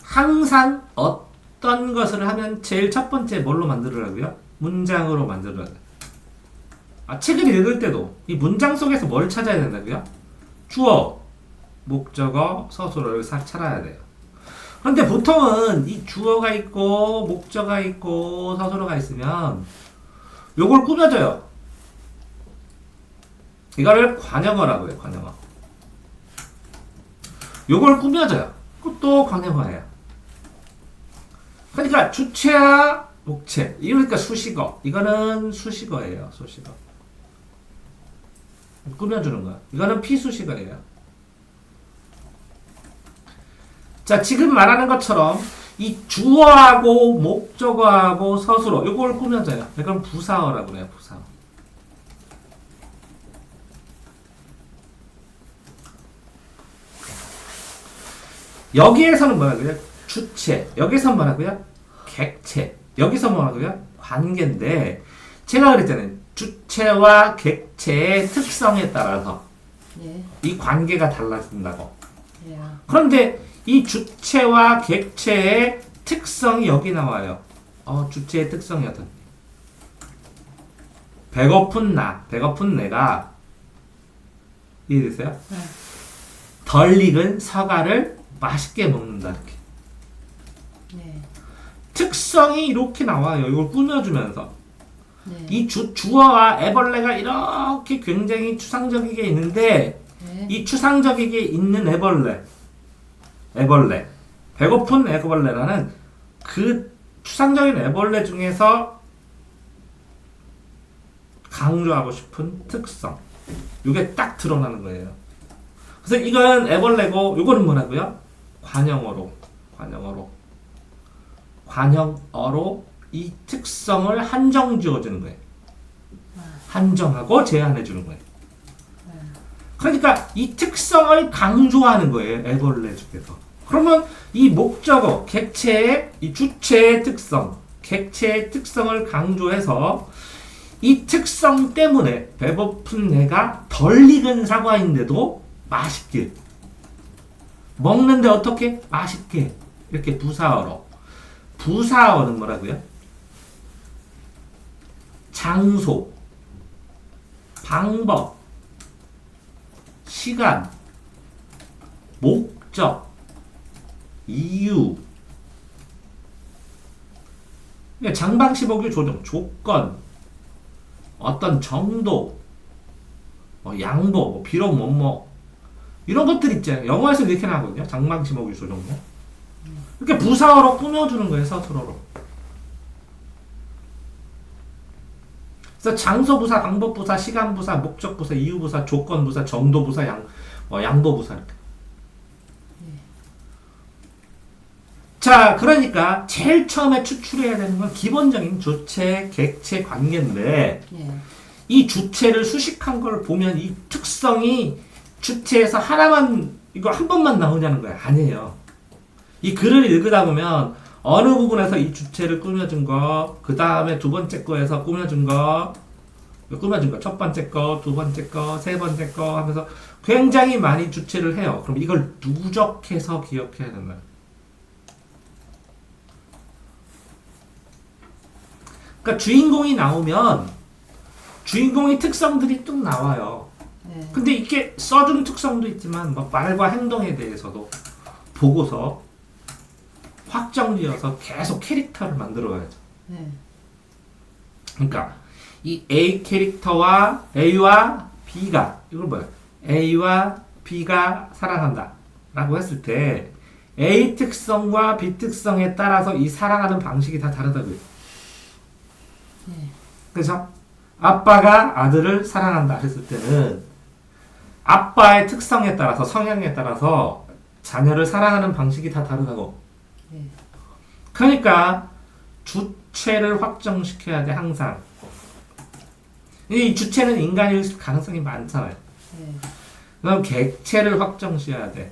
[SPEAKER 1] 항상 어떤 것을 하면 제일 첫 번째 뭘로 만들으라고요? 문장으로 만들어야 돼요. 책을 읽을 때도 이 문장 속에서 뭘 찾아야 된다고요? 주어, 목적어, 서술어를 싹 찾아야 돼요. 그런데 보통은 이 주어가 있고 목적어가 있고 서술어가 있으면 요걸 꾸며줘요. 이거를 관형어라고 해요. 관형어. 요걸 꾸며줘요. 그것도 관형어예요. 그러니까 주체와 목체. 이러니까 수식어. 이거는 수식어예요. 수식어. 꾸며주는 거야. 이거는 피수식어예요. 자, 지금 말하는 것처럼 이 주어하고 목적어하고 서술어 요걸 꾸며줘요. 이건 부사어라고 그래요. 부사어. 여기에서는 뭐라고요? 주체. 여기서 뭐라고요? 객체. 여기서 뭐라고요? 관계인데 제가 그랬잖아요. 주체와 객체의 특성에 따라서
[SPEAKER 2] 예.
[SPEAKER 1] 이 관계가 달라진다고.
[SPEAKER 2] 예.
[SPEAKER 1] 그런데 이 주체와 객체의 특성이 여기 나와요. 주체의 특성이 어떤? 배고픈 내가 이해됐어요?
[SPEAKER 2] 네.
[SPEAKER 1] 덜 익은 사과를 맛있게 먹는다 이렇게.
[SPEAKER 2] 네.
[SPEAKER 1] 특성이 이렇게 나와요. 이걸 꾸며주면서
[SPEAKER 2] 네.
[SPEAKER 1] 이 주어와 애벌레가 이렇게 굉장히 추상적이게 있는데
[SPEAKER 2] 네.
[SPEAKER 1] 이 추상적이게 있는 애벌레, 배고픈 애벌레라는 그 추상적인 애벌레 중에서 강조하고 싶은 특성, 이게 딱 드러나는 거예요. 그래서 이건 애벌레고, 이거는 뭐라고요? 관형어로 이 특성을 한정 지어주는 거예요. 한정하고 제한해 주는 거예요. 그러니까 이 특성을 강조하는 거예요. 애벌레 중에서. 그러면 이 목적어, 객체의 이 주체의 특성, 객체의 특성을 강조해서 이 특성 때문에 배고픈 내가 덜 익은 사과인데도 맛있게 먹는데 어떻게? 맛있게 이렇게 부사어로. 부사어는 뭐라고요? 장소, 방법, 시간, 목적, 이유, 장방시복의 조정, 조건, 어떤 정도, 양보, 비록 뭐뭐 이런 것들 있잖아요. 영어에서 이렇게 나거든요. 장방시복의 조정. 이렇게 부사어로 꾸며주는 거예요. 서술어로. 그래서 장소부사, 방법부사, 시간부사, 목적부사, 이유부사, 조건부사, 정도부사, 양보부사 이렇게. 자, 그러니까 제일 처음에 추출해야 되는 건 기본적인 주체, 객체 관계인데 이 주체를 수식한 걸 보면 이 특성이 주체에서 하나만 이거 한 번만 나오냐는 거야. 아니에요. 이 글을 읽으다 보면 어느 부분에서 이 주체를 꾸며준 거, 그 다음에 두 번째 거에서 꾸며준 거, 첫 번째 거, 두 번째 거, 세 번째 거 하면서 굉장히 많이 주체를 해요. 그럼 이걸 누적해서 기억해야 된다. 그러니까 주인공이 나오면 주인공의 특성들이 뚝 나와요. 근데 이게 써준 특성도 있지만 뭐 말과 행동에 대해서도 보고서 확정지어서 계속 캐릭터를 만들어야죠. 그러니까 이 A 캐릭터와 A와 B가 이걸 뭐야? A와 B가 사랑한다 라고 했을 때 A 특성과 B 특성에 따라서 이 사랑하는 방식이 다 다르다고요. 그렇죠? 아빠가 아들을 사랑한다 했을 때는 아빠의 특성에 따라서 성향에 따라서 자녀를 사랑하는 방식이 다 다르다고. 그러니까 주체를 확정시켜야 돼. 항상 이 주체는 인간일 가능성이 많잖아요. 그럼 객체를 확정시켜야 돼.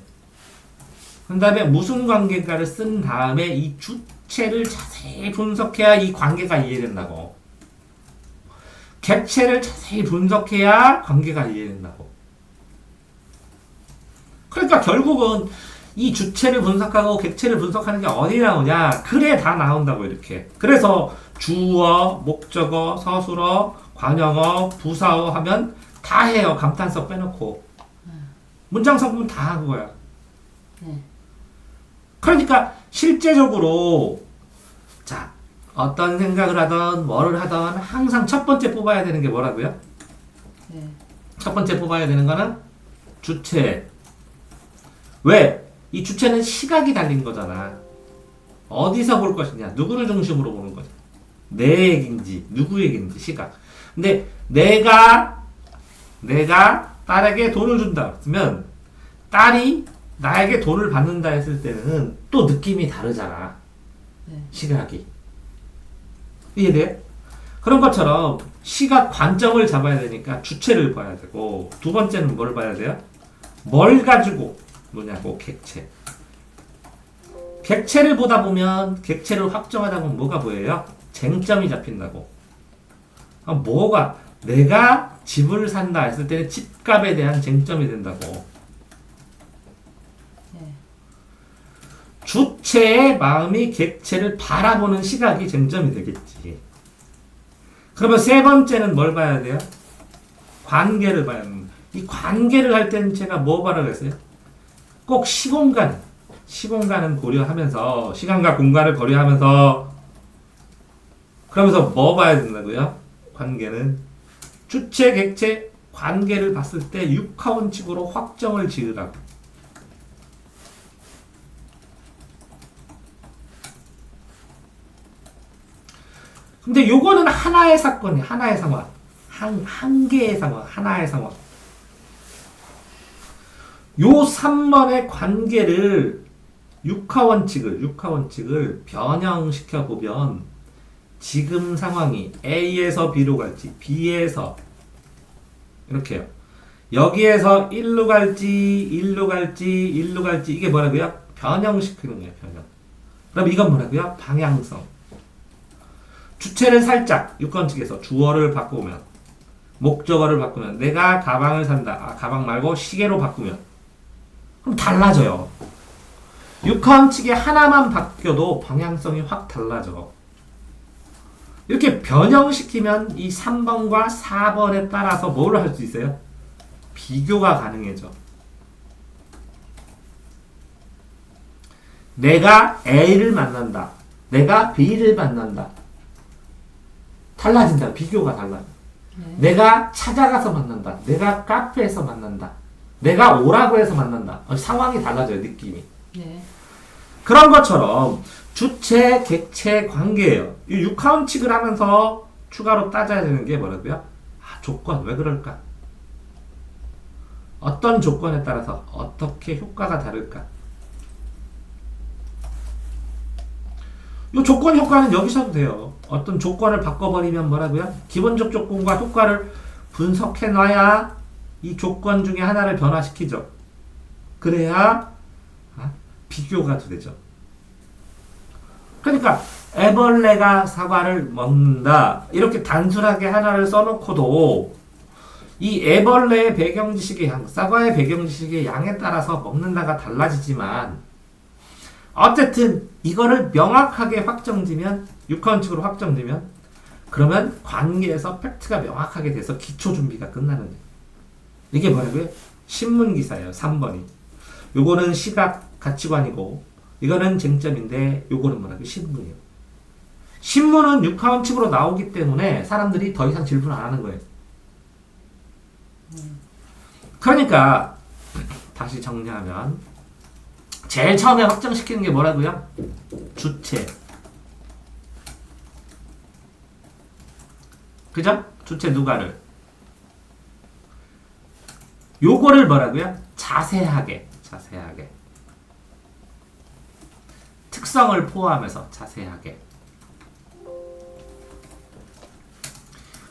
[SPEAKER 1] 그 다음에 무슨 관계인가를 쓴 다음에 이 주체를 자세히 분석해야 이 관계가 이해된다고. 객체를 자세히 분석해야 관계가 이해된다고. 그러니까 결국은 이 주체를 분석하고 객체를 분석하는 게 어디 나오냐? 글에 다 나온다고 이렇게. 그래서 주어, 목적어, 서술어, 관형어, 부사어 하면 다 해요. 감탄사 빼놓고. 문장 성분 다 한 거야. 그러니까 실제적으로 자 어떤 생각을 하던 뭐를 하던 항상 첫 번째 뽑아야 되는 게 뭐라고요? 첫 번째 뽑아야 되는 거는 주체. 왜? 이 주체는 시각이 달린 거잖아. 어디서 볼 것이냐? 누구를 중심으로 보는 거지? 내 얘기인지 누구 얘기인지 시각. 근데 내가 딸에게 돈을 준다 그러면 딸이 나에게 돈을 받는다 했을 때는 또 느낌이 다르잖아. 시각이. 이해돼? 그런 것처럼 시각 관점을 잡아야 되니까 주체를 봐야 되고, 두 번째는 뭘 봐야 돼요? 뭘 가지고 뭐냐고. 객체. 객체를 보다 보면 객체를 확정하다 보면 뭐가 보여요? 쟁점이 잡힌다고. 뭐가 내가 집을 산다 했을 때는 집값에 대한 쟁점이 된다고. 주체의 마음이 객체를 바라보는 시각이 쟁점이 되겠지. 그러면 세 번째는 뭘 봐야 돼요? 관계를 봐야 합니다. 이 관계를 할 때는 제가 뭐 봐라 그랬어요? 꼭 시공간은 고려하면서, 시간과 공간을 고려하면서, 그러면서 뭐 봐야 된다고요? 관계는 주체, 객체, 관계를 봤을 때 육하원칙으로 확정을 지으라고. 근데 요거는 하나의 사건이 하나의 상황. 한 개의 상황, 하나의 상황. 요 3번의 관계를 육하원칙을 변형시켜 보면 지금 상황이 A에서 B로 갈지, B에서 이렇게요. 여기에서 1로 갈지, 1로 갈지, 1로 갈지 이게 뭐라고요? 변형시키는 거예요, 변형. 그럼 이건 뭐라고요? 방향성. 주체를 살짝 육하원칙에서 주어를 바꾸면, 목적어를 바꾸면, 내가 가방을 산다. 가방 말고 시계로 바꾸면 그럼 달라져요. 육하원칙에 하나만 바뀌어도 방향성이 확 달라져. 이렇게 변형시키면 이 3번과 4번에 따라서 뭘 할 수 있어요? 비교가 가능해져. 내가 A를 만난다. 내가 B를 만난다. 달라진다. 비교가 달라.
[SPEAKER 2] 네.
[SPEAKER 1] 내가 찾아가서 만난다. 내가 카페에서 만난다. 내가 오라고 해서 만난다. 상황이 달라져요. 느낌이.
[SPEAKER 2] 네.
[SPEAKER 1] 그런 것처럼 주체, 객체 관계예요. 이 육하원칙을 하면서 추가로 따져야 되는 게 뭐라고요? 조건. 왜 그럴까? 어떤 조건에 따라서 어떻게 효과가 다를까? 이 조건 효과는 여기서도 돼요. 어떤 조건을 바꿔버리면 뭐라고요? 기본적 조건과 효과를 분석해 놔야 이 조건 중에 하나를 변화시키죠. 그래야 비교가 되죠. 그러니까 애벌레가 사과를 먹는다. 이렇게 단순하게 하나를 써놓고도 이 애벌레의 배경지식의 양, 사과의 배경지식의 양에 따라서 먹는다가 달라지지만 어쨌든 이거를 명확하게 확정지면 육하원칙으로 확정지면 그러면 관계에서 팩트가 명확하게 돼서 기초 준비가 끝나는 거예요. 이게 뭐라고요? 신문기사예요. 3번이. 요거는 시각 가치관이고 이거는 쟁점인데 요거는 뭐라고요? 신문이에요. 신문은 육하원칙으로 나오기 때문에 사람들이 더 이상 질문 안 하는 거예요. 그러니까 다시 정리하면 제일 처음에 확정시키는 게 뭐라고요? 주체. 그죠? 주체 누가를. 요거를 뭐라고요? 자세하게. 특성을 포함해서 자세하게.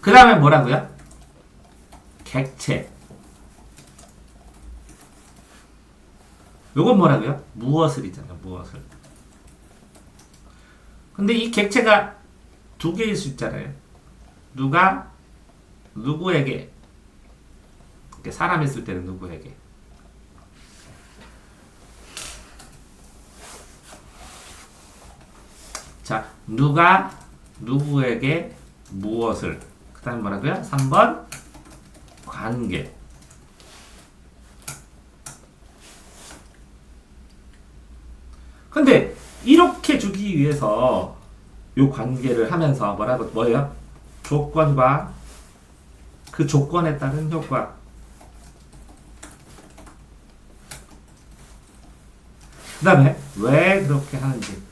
[SPEAKER 1] 그 다음에 뭐라고요? 객체. 요건 뭐라고요? 무엇을이잖아요. 무엇을. 근데 이 객체가 두 개일 수 있잖아요. 누가 누구에게. 사람 있을 때는 누구에게. 자, 누가 누구에게 무엇을. 그 다음에 뭐라고요? 3번 관계. 근데 이렇게 주기 위해서 요 관계를 하면서 뭐예요? 조건과 그 조건에 따른 효과. 그 다음에 왜 그렇게 하는지.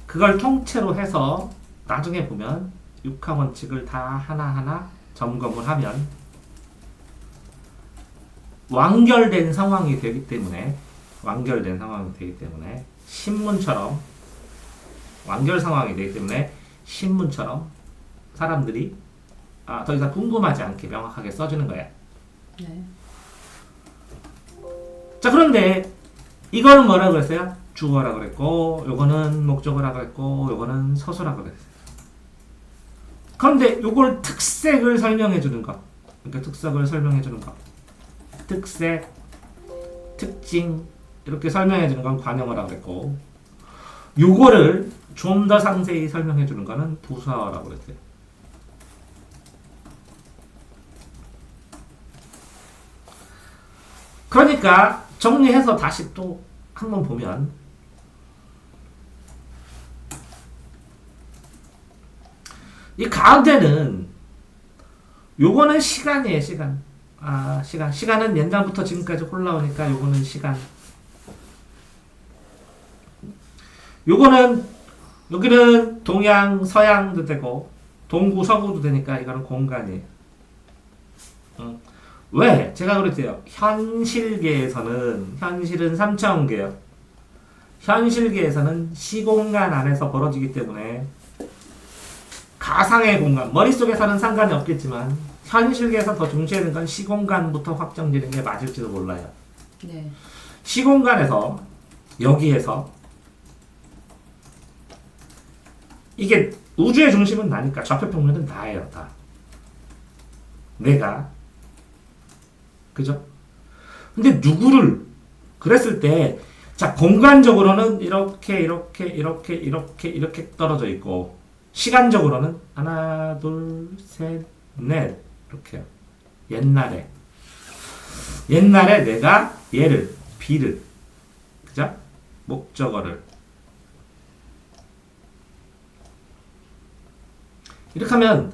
[SPEAKER 1] 그걸 통째로 해서 나중에 보면 육하원칙을 다 하나하나 점검을 하면 완결된 상황이 되기 때문에 신문처럼 완결 상황이 되기 때문에 신문처럼 사람들이 더 이상 궁금하지 않게 명확하게 써주는 거야.
[SPEAKER 2] 네.
[SPEAKER 1] 자, 그런데 이거는 뭐라고 그랬어요? 주어라고 그랬고, 요거는 목적어라고 그랬고, 요거는 서술라고 그랬어요. 그런데 요걸 특색을 설명해 주는 것. 그러니까 특색을 설명해 주는 것. 특색, 특징 이렇게 설명해 주는 건 관용어라고 그랬고, 요거를 좀 더 상세히 설명해 주는 거는 부사어라고 그랬어요. 그러니까 정리해서 다시 또 한번 보면 이 가운데는 요거는 시간이에요, 시간. 아, 시간. 시간은 옛날부터 지금까지 올라오니까 요거는 시간. 요거는, 여기는 동양, 서양도 되고, 동구, 서구도 되니까 이거는 공간이에요. 왜? 제가 그랬대요. 현실계에서는, 현실은 3차원계예요. 현실계에서는 시공간 안에서 벌어지기 때문에 가상의 공간, 머릿속에서는 상관이 없겠지만 현실계에서 더 중시하는 건 시공간부터 확정되는 게 맞을지도 몰라요.
[SPEAKER 2] 네.
[SPEAKER 1] 시공간에서 여기에서 이게 우주의 중심은 나니까 좌표평면은 나예요, 다. 내가. 그죠? 근데 누구를 그랬을 때 자, 공간적으로는 이렇게 떨어져 있고 시간적으로는 하나, 둘, 셋, 넷 이렇게요. 옛날에 내가 얘를 B를 그죠? 목적어를 이렇게 하면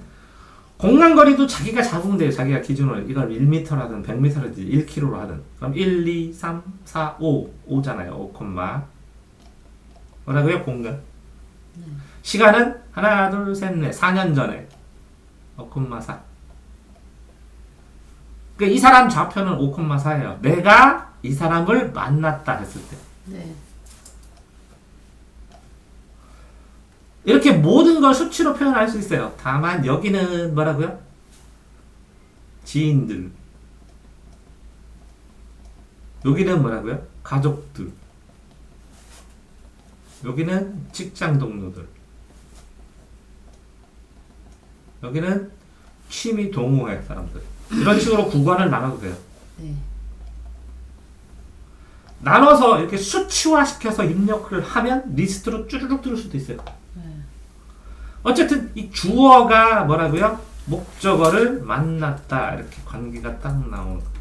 [SPEAKER 1] 공간거리도 자기가 잡으면 돼요. 자기가 기준으로 이걸 1m라든 100m라든 1km로 하든 그럼 1, 2, 3, 4, 5 5잖아요. 5, 뭐라고요? 공간. 시간은 하나, 둘, 셋, 넷 4년 전에 5,4 그러니까 이 사람 좌표는 5,4예요. 내가 이 사람을 만났다 했을 때
[SPEAKER 2] 네.
[SPEAKER 1] 이렇게 모든 걸 수치로 표현할 수 있어요. 다만 여기는 뭐라고요? 지인들. 여기는 뭐라고요? 가족들. 여기는 직장 동료들. 여기는 취미 동호회 사람들. 이런 식으로 구간을 나눠도 돼요.
[SPEAKER 2] 네.
[SPEAKER 1] 나눠서 이렇게 수치화시켜서 입력을 하면 리스트로 쭈르륵 뜰 수도 있어요. 어쨌든 이 주어가 뭐라고요? 목적어를 만났다 이렇게 관계가 딱 나오는 거예요.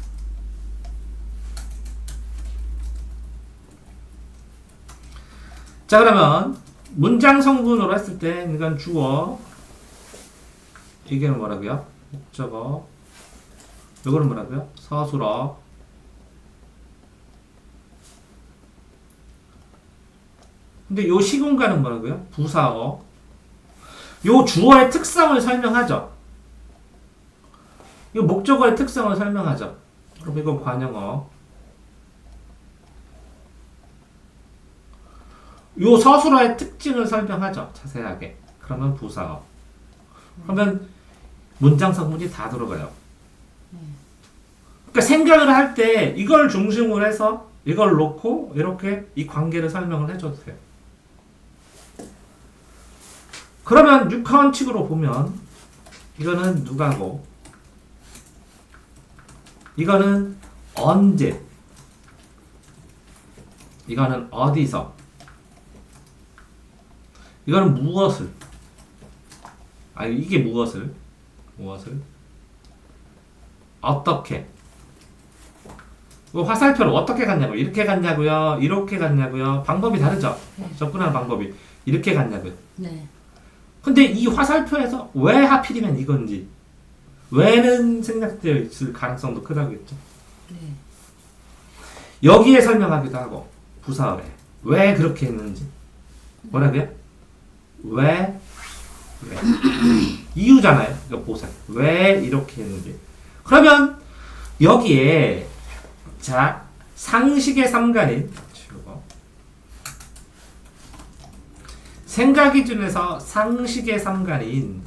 [SPEAKER 1] 자 그러면 문장 성분으로 했을 때 이건 주어 이게 뭐라고요? 목적어 이거는 뭐라고요? 서술어 근데 요 시공간은 뭐라고요? 부사어 요 주어의 특성을 설명하죠. 요 목적어의 특성을 설명하죠. 그럼 이건 관형어. 요 서술어의 특징을 설명하죠. 자세하게. 그러면 부사어. 그러면 문장 성분이 다 들어가요. 그러니까 생각을 할 때 이걸 중심으로 해서 이걸 놓고 이렇게 이 관계를 설명을 해줘도 돼요. 그러면 육하원칙으로 보면 이거는 누가고 이거는 언제 이거는 어디서 이거는 무엇을 이게 무엇을 어떻게 화살표를 어떻게 갔냐고 이렇게 갔냐고요 이렇게 갔냐고요 방법이 다르죠. 접근하는 방법이 이렇게 갔냐고요.
[SPEAKER 2] 네.
[SPEAKER 1] 근데 이 화살표에서 왜 하필이면 이건지 왜는 생략되어 있을 가능성도 크다고했죠.
[SPEAKER 2] 네.
[SPEAKER 1] 여기에 설명하기도 하고 부사어에 왜 그렇게 했는지 뭐라고요? 왜 이유잖아요. 이거 보세요. 왜 이렇게 했는지 그러면 여기에 자 상식의 삼간인 생각 기준에서 상식의 삼간인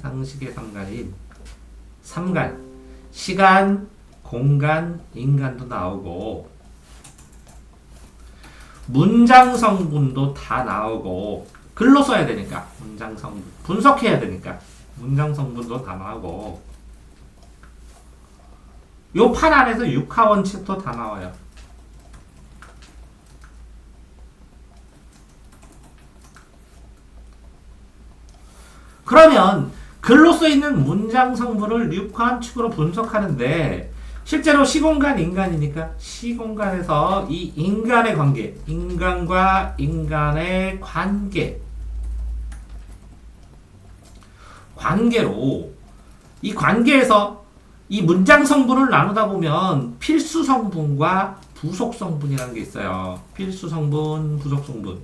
[SPEAKER 1] 삼간 시간, 공간, 인간도 나오고 문장 성분도 다 나오고 글로 써야 되니까 문장 성분 분석해야 되니까 문장 성분도 다 나오고 요 판 안에서 육하원칙도 다 나와요. 그러면 글로 써있는 문장 성분을 육하원칙으로 분석하는데 실제로 시공간 인간이니까 시공간에서 이 인간의 관계 인간과 인간의 관계로 이 관계에서 이 문장 성분을 나누다 보면 필수 성분과 부속 성분이라는 게 있어요. 필수 성분, 부속 성분.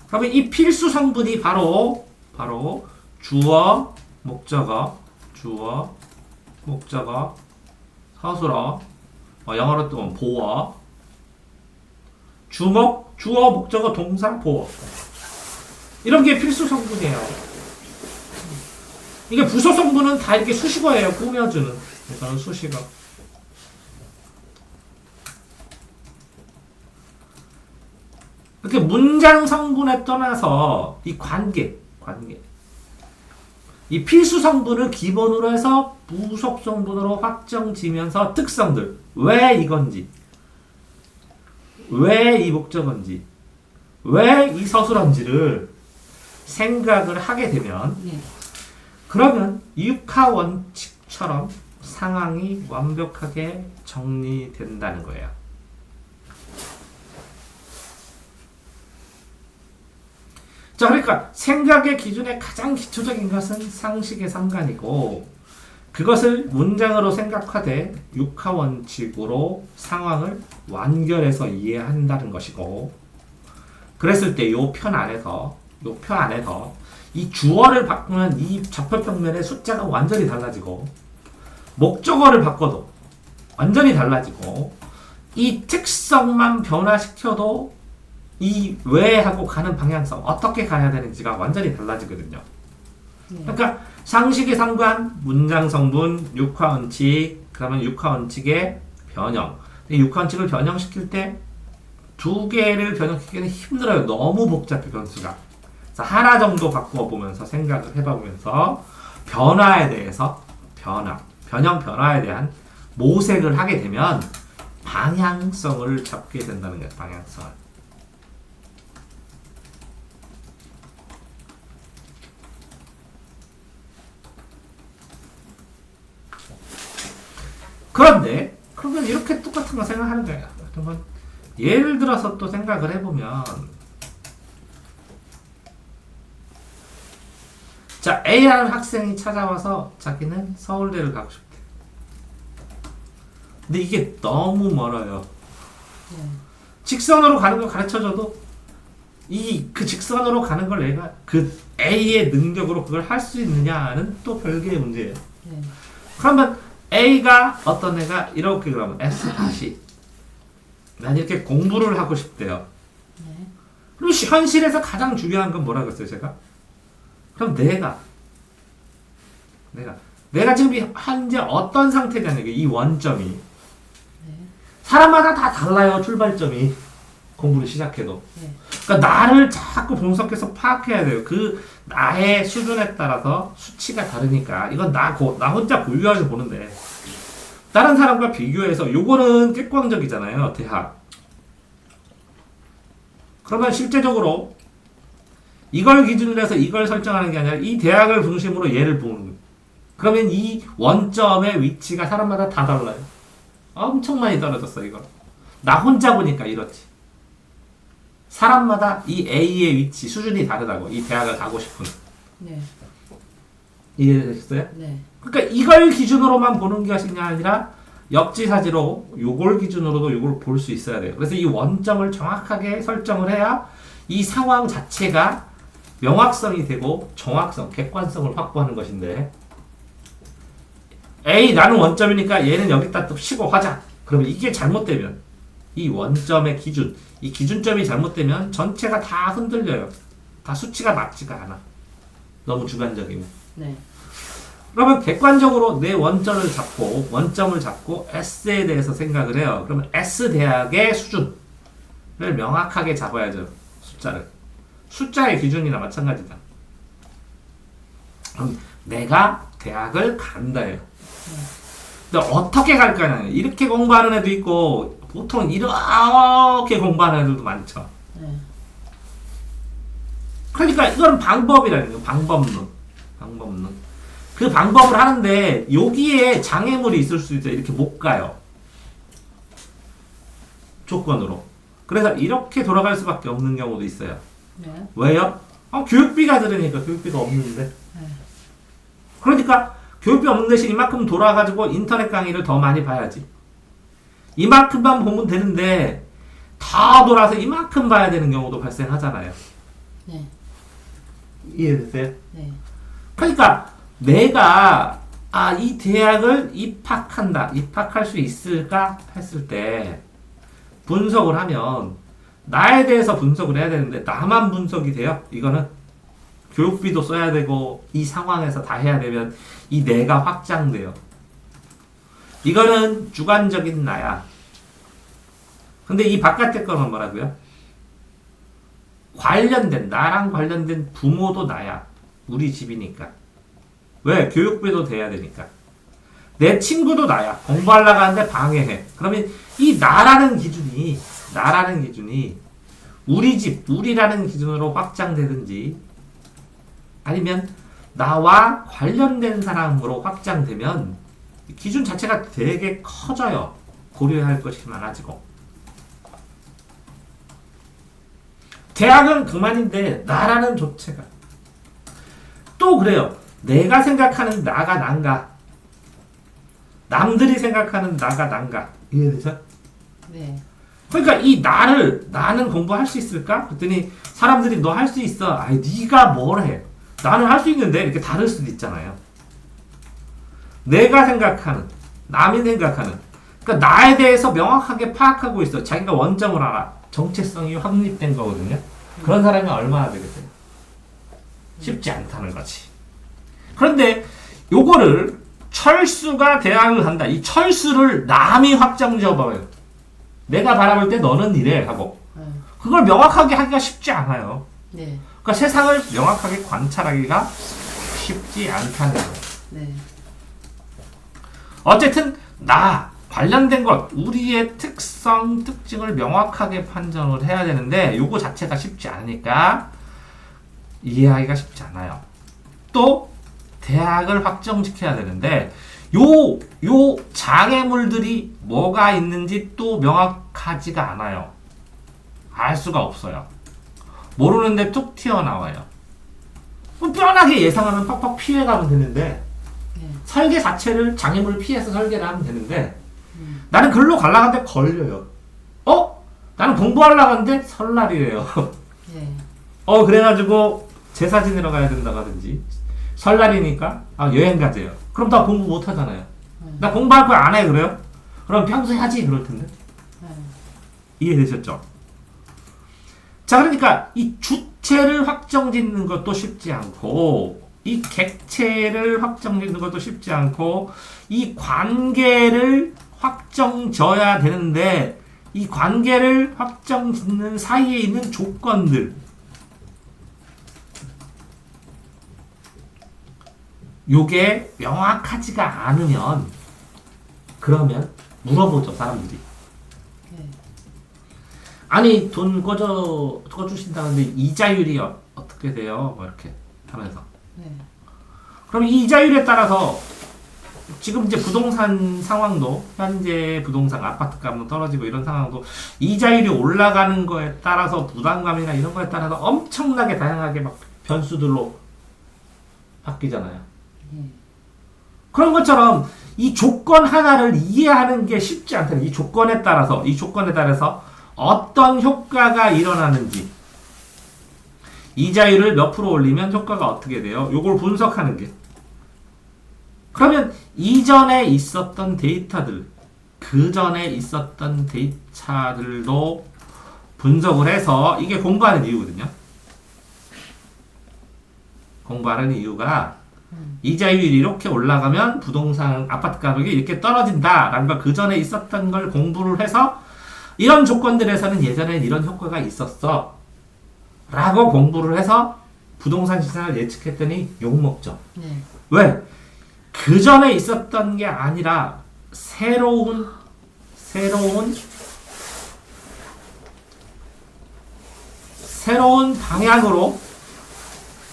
[SPEAKER 1] 그러면 이 필수 성분이 바로 주어, 목적어, 서술어, 영어로 또 보어, 주어, 목적어, 동사, 보어. 이런 게 필수 성분이에요. 이게 부속 성분은 다 이렇게 수식어예요. 꾸며주는. 이거는 수식어. 이렇게 문장 성분에 떠나서 이 관계. 이 필수 성분을 기본으로 해서 부속 성분으로 확정지면서 특성들. 왜 이건지. 왜 이 목적어인지. 왜 이 서술어인지를 생각을 하게 되면
[SPEAKER 2] 네.
[SPEAKER 1] 그러면 육하 원칙처럼 상황이 완벽하게 정리된다는 거예요. 자, 그러니까 생각의 기준의 가장 기초적인 것은 상식의 상관이고 그것을 문장으로 생각하되 육하 원칙으로 상황을 완결해서 이해한다는 것이고 그랬을 때 요 편 안에서 이 주어를 바꾸면 이 좌표평면의 숫자가 완전히 달라지고 목적어를 바꿔도 완전히 달라지고 이 특성만 변화시켜도 이 왜 하고 가는 방향성 어떻게 가야 되는지가 완전히 달라지거든요.
[SPEAKER 2] 네.
[SPEAKER 1] 그러니까 상식의 상관, 문장 성분, 육하 원칙, 그러면 육하 원칙의 변형. 육하 원칙을 변형시킬 때 두 개를 변형시키기는 힘들어요. 너무 복잡해 변수가. 그래서 하나 정도 바꾸어 보면서 생각을 해보면서 변화에 대해서 변화에 대한 모색을 하게 되면 방향성을 잡게 된다는 거예요. 방향성을. 그런데 그러면 이렇게 똑같은 거 생각하는 거예요. 그러면 예를 들어서 또 생각을 해보면 자, A라는 학생이 찾아와서 자기는 서울대를 가고 싶대. 근데 이게 너무 멀어요.
[SPEAKER 2] 네.
[SPEAKER 1] 직선으로 가는 걸 가르쳐줘도 그 직선으로 가는 걸 내가 그 A의 능력으로 그걸 할 수 있느냐는 또 별개의 문제예요.
[SPEAKER 2] 네.
[SPEAKER 1] 그러면 A가 어떤 애가 이렇게 그러면 S 다시 난 이렇게 공부를 하고 싶대요.
[SPEAKER 2] 네.
[SPEAKER 1] 그럼 현실에서 가장 중요한 건 뭐라고 했어요, 제가? 그럼 내가 지금 현재 어떤 상태냐는 게 이 원점이
[SPEAKER 2] 네.
[SPEAKER 1] 사람마다 다 달라요, 출발점이. 공부를 시작해도.
[SPEAKER 2] 네.
[SPEAKER 1] 그러니까 나를 자꾸 분석해서 파악해야 돼요. 그 나의 수준에 따라서 수치가 다르니까 이건 나 혼자 고유하게 보는데 다른 사람과 비교해서 요거는 객관적이잖아요. 대학. 그러면 실제적으로 이걸 기준으로 해서 이걸 설정하는 게 아니라 이 대학을 중심으로 얘를 보는 거예요. 그러면 이 원점의 위치가 사람마다 다 달라요. 엄청 많이 떨어졌어 이거. 나 혼자 보니까 이렇지. 사람마다 이 A의 위치 수준이 다르다고. 이 대학을 가고 싶은.
[SPEAKER 2] 네.
[SPEAKER 1] 이해되셨어요?
[SPEAKER 2] 네.
[SPEAKER 1] 그러니까 이걸 기준으로만 보는 것이 아니라 역지사지로 요걸 기준으로도 요걸 볼 수 있어야 돼요. 그래서 이 원점을 정확하게 설정을 해야 이 상황 자체가 명확성이 되고 정확성, 객관성을 확보하는 것인데 A 나는 원점이니까 얘는 여기다 또 치고 하자. 그러면 이게 잘못되면 이 원점의 기준, 이 기준점이 잘못되면 전체가 다 흔들려요. 다 수치가 맞지가 않아. 너무 주관적이면.
[SPEAKER 2] 네.
[SPEAKER 1] 그러면 객관적으로 내 원점을 잡고 S에 대해서 생각을 해요. 그러면 S 대학의 수준을 명확하게 잡아야죠. 숫자를. 숫자의 기준이나 마찬가지다. 그럼 내가 대학을 간다예요. 근데 어떻게 갈 거냐. 이렇게 공부하는 애도 있고 보통 이렇게 공부하는 애들도 많죠.
[SPEAKER 2] 네.
[SPEAKER 1] 그러니까 이건 방법이라는 거예요. 방법론. 그 방법을 하는데 여기에 장애물이 있을 수 있어요. 이렇게 못 가요. 조건으로. 그래서 이렇게 돌아갈 수밖에 없는 경우도 있어요.
[SPEAKER 2] 네.
[SPEAKER 1] 왜요? 교육비가 들으니까 교육비가 없는데.
[SPEAKER 2] 네.
[SPEAKER 1] 그러니까 교육비 없는 대신 이만큼 돌아가지고 인터넷 강의를 더 많이 봐야지. 이만큼만 보면 되는데 다 돌아서 이만큼 봐야 되는 경우도 발생하잖아요.
[SPEAKER 2] 네.
[SPEAKER 1] 이해되세요?
[SPEAKER 2] 네.
[SPEAKER 1] 그러니까 내가 이 대학을 입학할 수 있을까 했을 때 분석을 하면 나에 대해서 분석을 해야 되는데 나만 분석이 돼요? 이거는 교육비도 써야 되고 이 상황에서 다 해야 되면 이 내가 확장돼요. 이거는 주관적인 나야. 근데 이 바깥의 거는 뭐라고요? 나랑 관련된 부모도 나야. 우리 집이니까. 왜? 교육비도 돼야 되니까. 내 친구도 나야. 공부하려고 하는데 방해해. 그러면 이 나라는 기준이 우리 집, 우리라는 기준으로 확장되든지 아니면 나와 관련된 사람으로 확장되면 기준 자체가 되게 커져요. 고려해야 할 것이 많아지고. 대학은 그만인데 나라는 조체가 또 그래요. 내가 생각하는 나가 난가, 남들이 생각하는 나가 난가. 이해되죠?
[SPEAKER 2] 네.
[SPEAKER 1] 그러니까 이 나는 공부할 수 있을까? 그랬더니 사람들이 너 할 수 있어. 아이 네가 뭘 해? 나는 할 수 있는데 이렇게 다를 수도 있잖아요. 내가 생각하는, 남이 생각하는, 그러니까 나에 대해서 명확하게 파악하고 있어. 자기가 원점을 알아. 정체성이 확립된 거거든요. 그런 사람이 얼마나 되겠어요? 쉽지 않다는 거지. 그런데 요거를 철수가 대학을 간다. 이 철수를 남이 확정 지어봐요. 내가 바라볼 때 너는 이래 하고 그걸 명확하게 하기가 쉽지 않아요.
[SPEAKER 2] 네.
[SPEAKER 1] 그러니까 세상을 명확하게 관찰하기가 쉽지 않다는 거예요.
[SPEAKER 2] 네.
[SPEAKER 1] 어쨌든 나 관련된 것, 우리의 특성, 특징을 명확하게 판정을 해야 되는데 요거 자체가 쉽지 않으니까 이해하기가 쉽지 않아요. 또 대학을 확정시켜야 되는데 요 장애물들이 뭐가 있는지 또 명확하지가 않아요. 알 수가 없어요. 모르는데 툭 튀어나와요. 뻔하게 예상하면 팍팍 피해가면 되는데
[SPEAKER 2] 네.
[SPEAKER 1] 설계 자체를 장애물을 피해서 설계를 하면 되는데 나는 글로 가려는데 걸려요. 나는 공부하려고 하는데 설날이래요.
[SPEAKER 2] 네.
[SPEAKER 1] 그래가지고 제사 지내러 가야 된다고 하든지 설날이니까 여행 가재요. 그럼 나 공부 못 하잖아요. 나 공부할 거 안 해 그래요? 그럼 평소에 하지 그럴 텐데.
[SPEAKER 2] 네.
[SPEAKER 1] 이해되셨죠? 자, 그러니까 이 주체를 확정짓는 것도 쉽지 않고 이 객체를 확정짓는 것도 쉽지 않고 이 관계를 확정져야 되는데 이 관계를 확정짓는 사이에 있는 조건들 요게 명확하지가 않으면 그러면 물어보죠 사람들이.
[SPEAKER 2] 네.
[SPEAKER 1] 아니 돈 꺼주신다는데 이자율이 어떻게 돼요? 뭐 이렇게 하면서
[SPEAKER 2] 네.
[SPEAKER 1] 그럼 이 이자율에 따라서 지금 이제 부동산 상황도 현재 부동산 아파트 값도 떨어지고 이런 상황도 이자율이 올라가는 거에 따라서 부담감이나 이런 거에 따라서 엄청나게 다양하게 막 변수들로 바뀌잖아요. 그런 것처럼 이 조건 하나를 이해하는 게 쉽지 않다는 이 조건에 따라서 어떤 효과가 일어나는지 이자율을 몇 프로 올리면 효과가 어떻게 돼요? 요걸 분석하는 게 그러면 이전에 있었던 데이터들 그 전에 있었던 데이터들도 분석을 해서 이게 공부하는 이유거든요. 공부하는 이유가 이자율이 이렇게 올라가면 부동산 아파트 가격이 이렇게 떨어진다라는 걸 그 전에 있었던 걸 공부를 해서 이런 조건들에서는 예전엔 이런 효과가 있었어 라고 공부를 해서 부동산 시장을 예측했더니 욕먹죠.
[SPEAKER 2] 네.
[SPEAKER 1] 왜? 그 전에 있었던 게 아니라 새로운 방향으로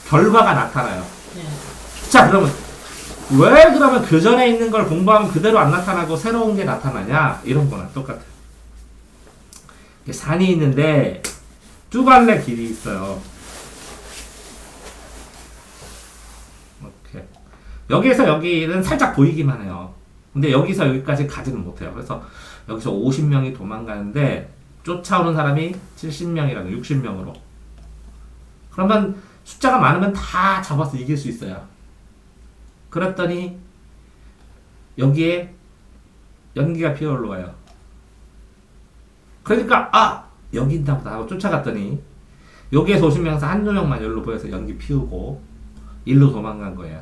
[SPEAKER 1] 결과가 나타나요.
[SPEAKER 2] 네.
[SPEAKER 1] 자, 그러면 그 전에 있는 걸 공부하면 그대로 안 나타나고 새로운 게 나타나냐? 이런 거랑 똑같아요. 산이 있는데 두 갈래 길이 있어요. 이렇게 여기에서 여기는 살짝 보이기만 해요. 근데 여기서 여기까지 가지는 못해요. 그래서 여기서 50명이 도망가는데 쫓아오는 사람이 70명이라는 60명으로. 그러면 숫자가 많으면 다 잡아서 이길 수 있어요. 그랬더니 여기에 연기가 피어 올라와요. 그러니까 여기 있나 보다 하고 쫓아갔더니 여기에서 50명에서 한두 명만 여기로 보여서 연기 피우고 일로 도망간 거예요.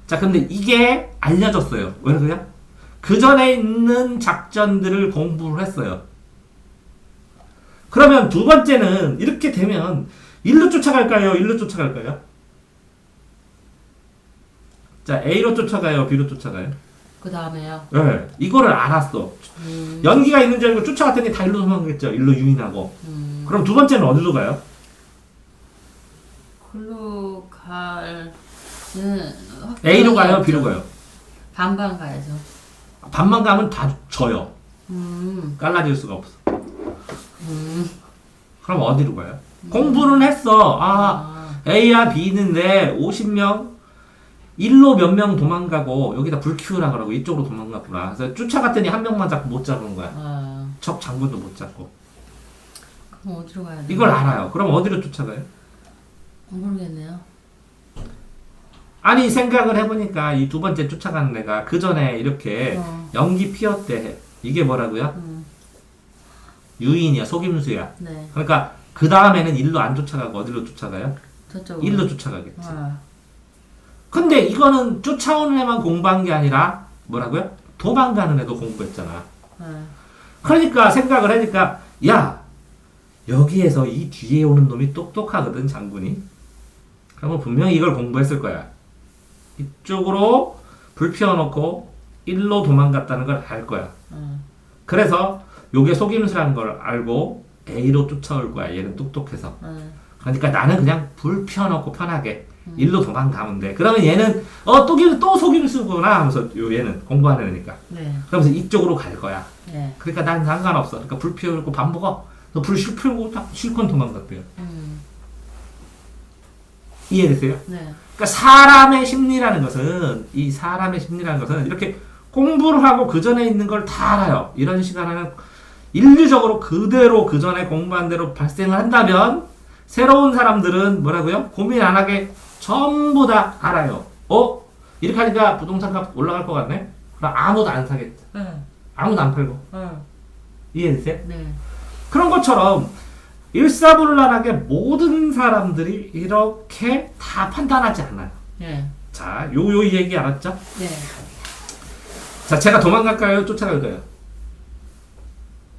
[SPEAKER 1] 자, 근데 이게 알려졌어요. 왜 그래요? 그 전에 있는 작전들을 공부를 했어요. 그러면 두 번째는 이렇게 되면 일로 쫓아갈까요? 일로 쫓아갈까요? 자, A로 쫓아가요? B로 쫓아가요?
[SPEAKER 2] 그 다음에요.
[SPEAKER 1] 네, 이거를 알았어. 연기가 있는 줄 알고 쫓아갔더니 다 일로 도망가겠죠. 일로 유인하고. 그럼 두 번째는 어디로 가요?
[SPEAKER 2] 글로 갈는
[SPEAKER 1] A로 가요? B로 가요?
[SPEAKER 2] 반반 가야죠.
[SPEAKER 1] 반만 가면 다 져요. 깔라질 수가 없어. 그럼 어디로 가요? 공부는 했어. A와 B 있는데 50명, 일로 몇 명 도망가고 여기다 불 키우라 그러고 이쪽으로 도망갔구나. 그래서 쫓아갔더니 한 명만 잡고 못 잡은 거야. 적 장군도 못 잡고.
[SPEAKER 2] 그럼 어디로 가야 돼?
[SPEAKER 1] 이걸 알아요. 그럼 어디로 쫓아가요?
[SPEAKER 2] 모르겠네요.
[SPEAKER 1] 아니 생각을 해보니까 이 두 번째 쫓아가는 애가 그 전에 이렇게 연기 피웠대. 이게 뭐라고요? 유인이야, 속임수야.
[SPEAKER 2] 네.
[SPEAKER 1] 그러니까 그 다음에는 일로 안 쫓아가고 어디로 쫓아가요?
[SPEAKER 2] 저쪽으로.
[SPEAKER 1] 일로 쫓아가겠지. 근데 이거는 쫓아오는 애만 공부한 게 아니라 뭐라고요? 도망가는 애도 공부했잖아. 그러니까 생각을 하니까 야, 여기에서 이 뒤에 오는 놈이 똑똑하거든, 장군이. 그러면 분명히 이걸 공부했을 거야. 이쪽으로 불 피워놓고 일로 도망갔다는 걸 알 거야. 그래서 요게 속임수라는 걸 알고 A로 쫓아올 거야. 얘는 똑똑해서. 그러니까 나는 그냥 불 피워놓고 편하게 일로 도망가면 돼. 그러면 얘는 또 속임수구나 하면서 얘는 공부하는 애니까.
[SPEAKER 2] 네.
[SPEAKER 1] 그러면서 이쪽으로 갈 거야.
[SPEAKER 2] 네.
[SPEAKER 1] 그러니까 난 상관없어. 그러니까 불 피우고 밥 먹어. 너 불 피우고 딱 실컷 도망갔대요. 이해되세요?
[SPEAKER 2] 네.
[SPEAKER 1] 그러니까 사람의 심리라는 것은 이렇게 공부를 하고 그 전에 있는 걸 다 알아요. 이런 시간에는 인류적으로 그대로 그 전에 공부한 대로 발생을 한다면 새로운 사람들은 뭐라고요? 고민 안 하게 전부 다 알아요. 이렇게 하니까 부동산 값 올라갈 것 같네? 그럼 아무도 안 사겠지. 아무도 안 팔고. 이해되세요?
[SPEAKER 2] 네.
[SPEAKER 1] 그런 것처럼 일사불란하게 모든 사람들이 이렇게 다 판단하지 않아요.
[SPEAKER 2] 네.
[SPEAKER 1] 자, 요 얘기 알았죠?
[SPEAKER 2] 네.
[SPEAKER 1] 자, 제가 도망갈까요? 쫓아갈까요?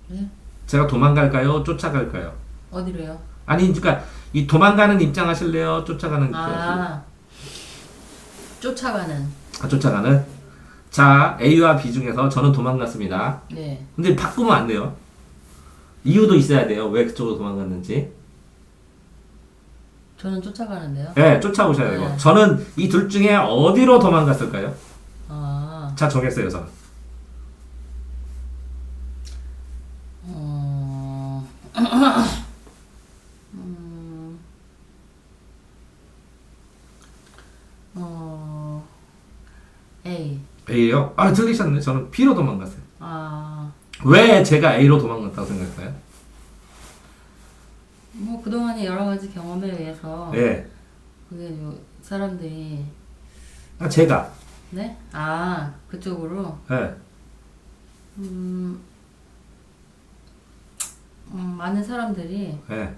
[SPEAKER 2] 네?
[SPEAKER 1] 제가 도망갈까요? 쫓아갈까요?
[SPEAKER 2] 어디로요?
[SPEAKER 1] 아니, 그러니까 이 도망가는 입장 하실래요? 쫓아가는 입장 하실래요?
[SPEAKER 2] 쫓아가는.
[SPEAKER 1] 쫓아가는? 자, A와 B 중에서 저는 도망갔습니다.
[SPEAKER 2] 네.
[SPEAKER 1] 근데 바꾸면 안 돼요. 이유도 있어야 돼요. 왜 그쪽으로 도망갔는지.
[SPEAKER 2] 저는 쫓아가는데요.
[SPEAKER 1] 네, 쫓아오셔야 되고.
[SPEAKER 2] 네.
[SPEAKER 1] 저는 이 둘 중에 어디로 도망갔을까요? 자, 정했어요, 저는.
[SPEAKER 2] A.
[SPEAKER 1] A요? 틀리셨네. 저는 B로 도망갔어요. 왜 제가 A로 도망갔다고 생각했어요?
[SPEAKER 2] 뭐 그동안의 여러 가지 경험에 의해서
[SPEAKER 1] 네.
[SPEAKER 2] 그게 사람들이
[SPEAKER 1] 제가.
[SPEAKER 2] 네? 그쪽으로.
[SPEAKER 1] 네.
[SPEAKER 2] 많은 사람들이
[SPEAKER 1] 네.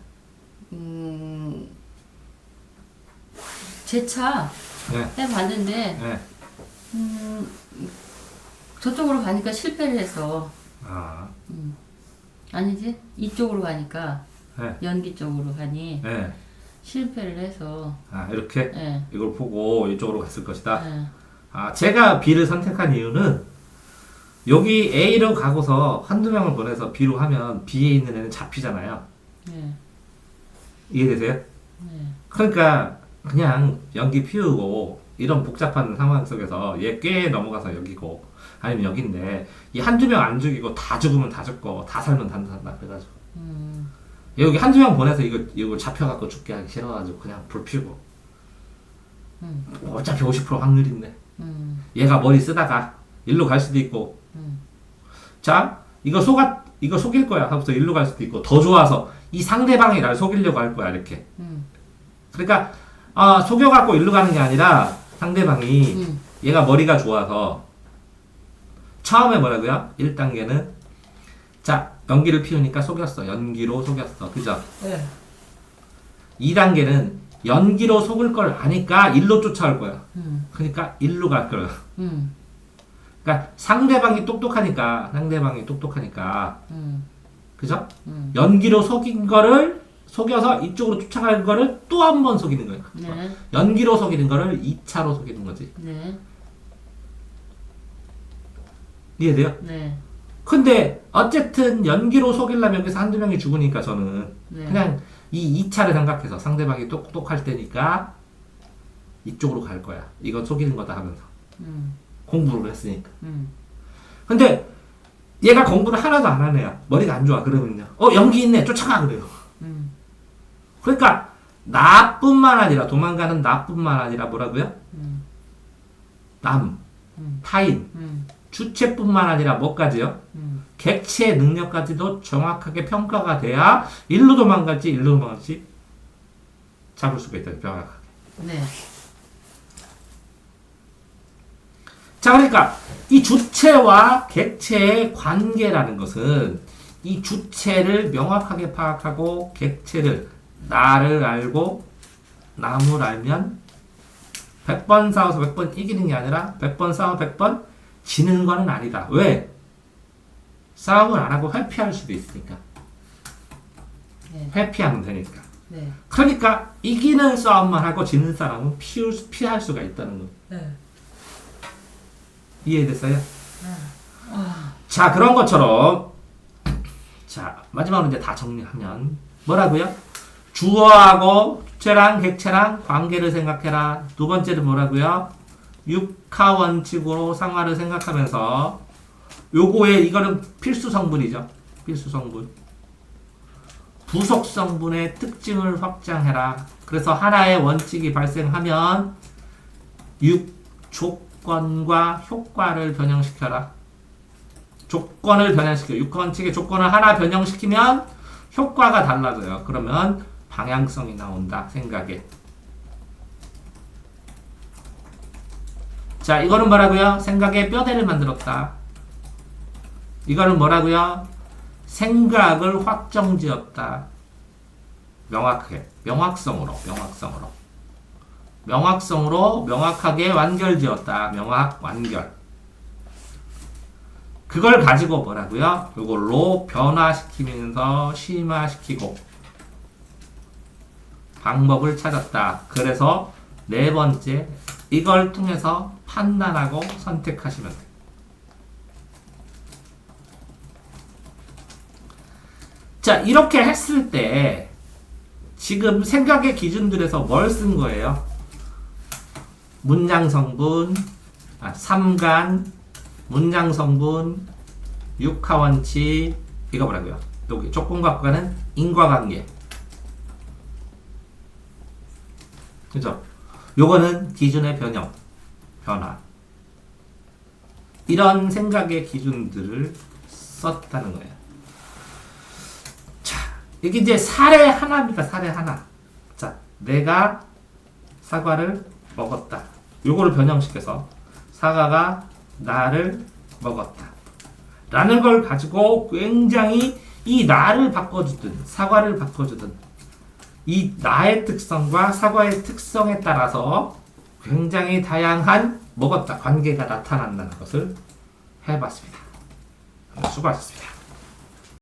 [SPEAKER 2] 제 차
[SPEAKER 1] 네.
[SPEAKER 2] 해봤는데
[SPEAKER 1] 네.
[SPEAKER 2] 저쪽으로 가니까 실패를 했어. 아니지? 이쪽으로 가니까
[SPEAKER 1] 네.
[SPEAKER 2] 연기 쪽으로 가니
[SPEAKER 1] 네.
[SPEAKER 2] 실패를 해서.
[SPEAKER 1] 이렇게
[SPEAKER 2] 네.
[SPEAKER 1] 이걸 보고 이쪽으로 갔을 것이다.
[SPEAKER 2] 네.
[SPEAKER 1] 제가 B를 선택한 이유는 여기 A로 가고서 한두 명을 보내서 B로 하면 B에 있는 애는 잡히잖아요.
[SPEAKER 2] 네.
[SPEAKER 1] 이해되세요?
[SPEAKER 2] 네.
[SPEAKER 1] 그러니까 그냥 연기 피우고 이런 복잡한 상황 속에서 얘 꽤 넘어가서 여기고 아니면 여긴데 이 한두 명 안 죽이고 다 죽으면 다 죽고 다 살면 다 산다 그래가지고 여기 한두 명 보내서 이거 잡혀갖고 죽게 하기 싫어가지고 그냥 불 피우고 어차피 50% 확률인데.
[SPEAKER 2] 음.
[SPEAKER 1] 얘가 머리 쓰다가 일로 갈 수도 있고. 자, 이거 속일 거야 하고서 일로 갈 수도 있고. 더 좋아서 이 상대방이 날 속이려고 할 거야 이렇게. 그러니까 속여갖고 일로 가는 게 아니라 상대방이 얘가 머리가 좋아서 처음에 뭐라고요? 1단계는 자 연기를 피우니까 속였어. 연기로 속였어. 그죠?
[SPEAKER 2] 네.
[SPEAKER 1] 2단계는 연기로 속을 걸 아니까 일로 쫓아올 거야. 그러니까 일로 갈 거야. 그러니까 상대방이 똑똑하니까 그죠? 연기로 속인 거를 속여서 이쪽으로 쫓아갈 거를 또 한 번 속이는 거예요.
[SPEAKER 2] 네.
[SPEAKER 1] 연기로 속이는 거를 2차로 속이는 거지.
[SPEAKER 2] 네.
[SPEAKER 1] 이해돼요?
[SPEAKER 2] 네.
[SPEAKER 1] 근데 어쨌든 연기로 속이려면 여기서 한두 명이 죽으니까 저는
[SPEAKER 2] 네.
[SPEAKER 1] 그냥 이 2차를 생각해서 상대방이 똑똑할 때니까 이쪽으로 갈 거야. 이건 속이는 거다 하면서 공부를 했으니까. 근데 얘가 공부를 하나도 안 하네요. 머리가 안 좋아. 그러면요. 연기 있네. 쫓아가. 그래요. 그러니까 나뿐만 아니라 도망가는 나뿐만 아니라 뭐라고요? 남, 타인, 주체뿐만 아니라 뭐까지요? 객체의 능력까지도 정확하게 평가가 돼야 일로 도망갈지 잡을 수가 있다. 명확하게.
[SPEAKER 2] 네.
[SPEAKER 1] 자, 그러니까 이 주체와 객체의 관계라는 것은 이 주체를 명확하게 파악하고 객체를 나를 알고 남을 알면 100번 싸워서 100번 이기는 게 아니라 100번 싸워 100번 지는 거는 아니다. 왜? 싸움을 안 하고 회피할 수도 있으니까.
[SPEAKER 2] 네.
[SPEAKER 1] 회피하면 되니까.
[SPEAKER 2] 네.
[SPEAKER 1] 그러니까 이기는 싸움만 하고 지는 사람은 피할 수가 있다는 거예요.
[SPEAKER 2] 네.
[SPEAKER 1] 이해됐어요? 자, 그런 것처럼 자, 마지막으로 이제 다 정리하면 뭐라고요? 주어하고 주체랑 객체랑 관계를 생각해라. 두 번째는 뭐라고요? 육하 원칙으로 상하를 생각하면서 요거에 이거는 필수 성분이죠. 필수 성분. 부속 성분의 특징을 확장해라. 그래서 하나의 원칙이 발생하면 조건과 효과를 변형시켜라. 조건을 변형시켜. 육하 원칙의 조건을 하나 변형시키면 효과가 달라져요. 그러면 방향성이 나온다. 생각에. 자, 이거는 뭐라고요? 생각의 뼈대를 만들었다. 이거는 뭐라고요? 생각을 확정지었다. 명확하게. 명확성으로. 명확하게 완결지었다. 명확, 완결. 그걸 가지고 뭐라고요? 이걸로 변화시키면서 심화시키고 방법을 찾았다. 그래서 네 번째, 이걸 통해서 판단하고 선택하시면 돼요. 자, 이렇게 했을 때 지금 생각의 기준들에서 뭘 쓴 거예요? 문장 성분, 삼간, 문장 성분, 육하 원칙, 이거 뭐라고요? 여기 조건과 효과는 인과관계. 그죠? 요거는 기준의 변화. 이런 생각의 기준들을 썼다는 거예요. 자, 이게 이제 사례 하나입니다. 사례 하나. 자, 내가 사과를 먹었다. 요거를 변형시켜서 사과가 나를 먹었다. 라는 걸 가지고 굉장히 이 나를 바꿔주든 사과를 바꿔주든 이 나의 특성과 사과의 특성에 따라서 굉장히 다양한 먹었다 관계가 나타난다는 것을 해봤습니다. 수고하셨습니다.